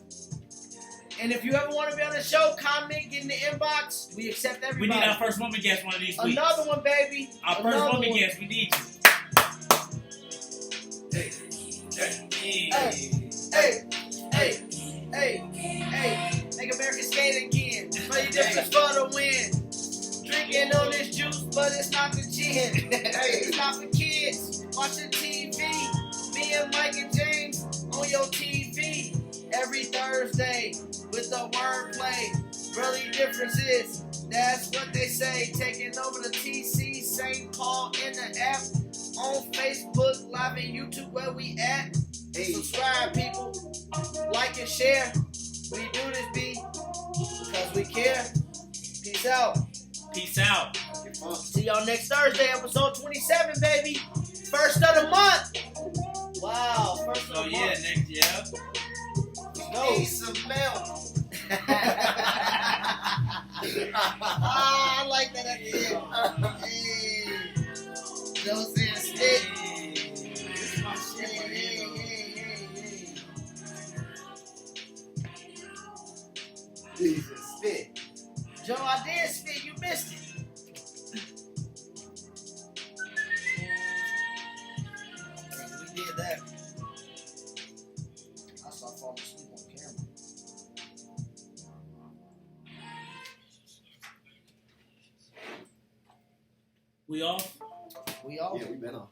And if you ever want to be on the show, comment, get in the inbox. We accept We everybody. need our first woman guest one of these weeks. Another one, baby. Our Another first woman one. guest. We need you. Hey, hey, hey, hey, hey. Make America skate again. Play difference for the win. Drinking on this juice, but it's not the gin. Hey, it's not for kids. Watching TV. Me and Mike and James on your TV. Every Thursday with the wordplay. Really differences. That's what they say. Taking over the TC St. Paul in the app. On Facebook, live and YouTube, where we at. Hey. Subscribe, people. Like and share. We do this, B, because we care. Peace out. Peace out. See y'all next Thursday, episode 27, baby. First of the month. Wow, first of So the yeah, month. next yeah. Need some milk. I like that at the end. Hey, Joe said stick. This is my shit Hey, right hey, here, though. hey, hey, hey. Jesus, spit. Joe, I did spit. You missed it. We did that. I started falling asleep on camera. We off? We all. Yeah, we been on.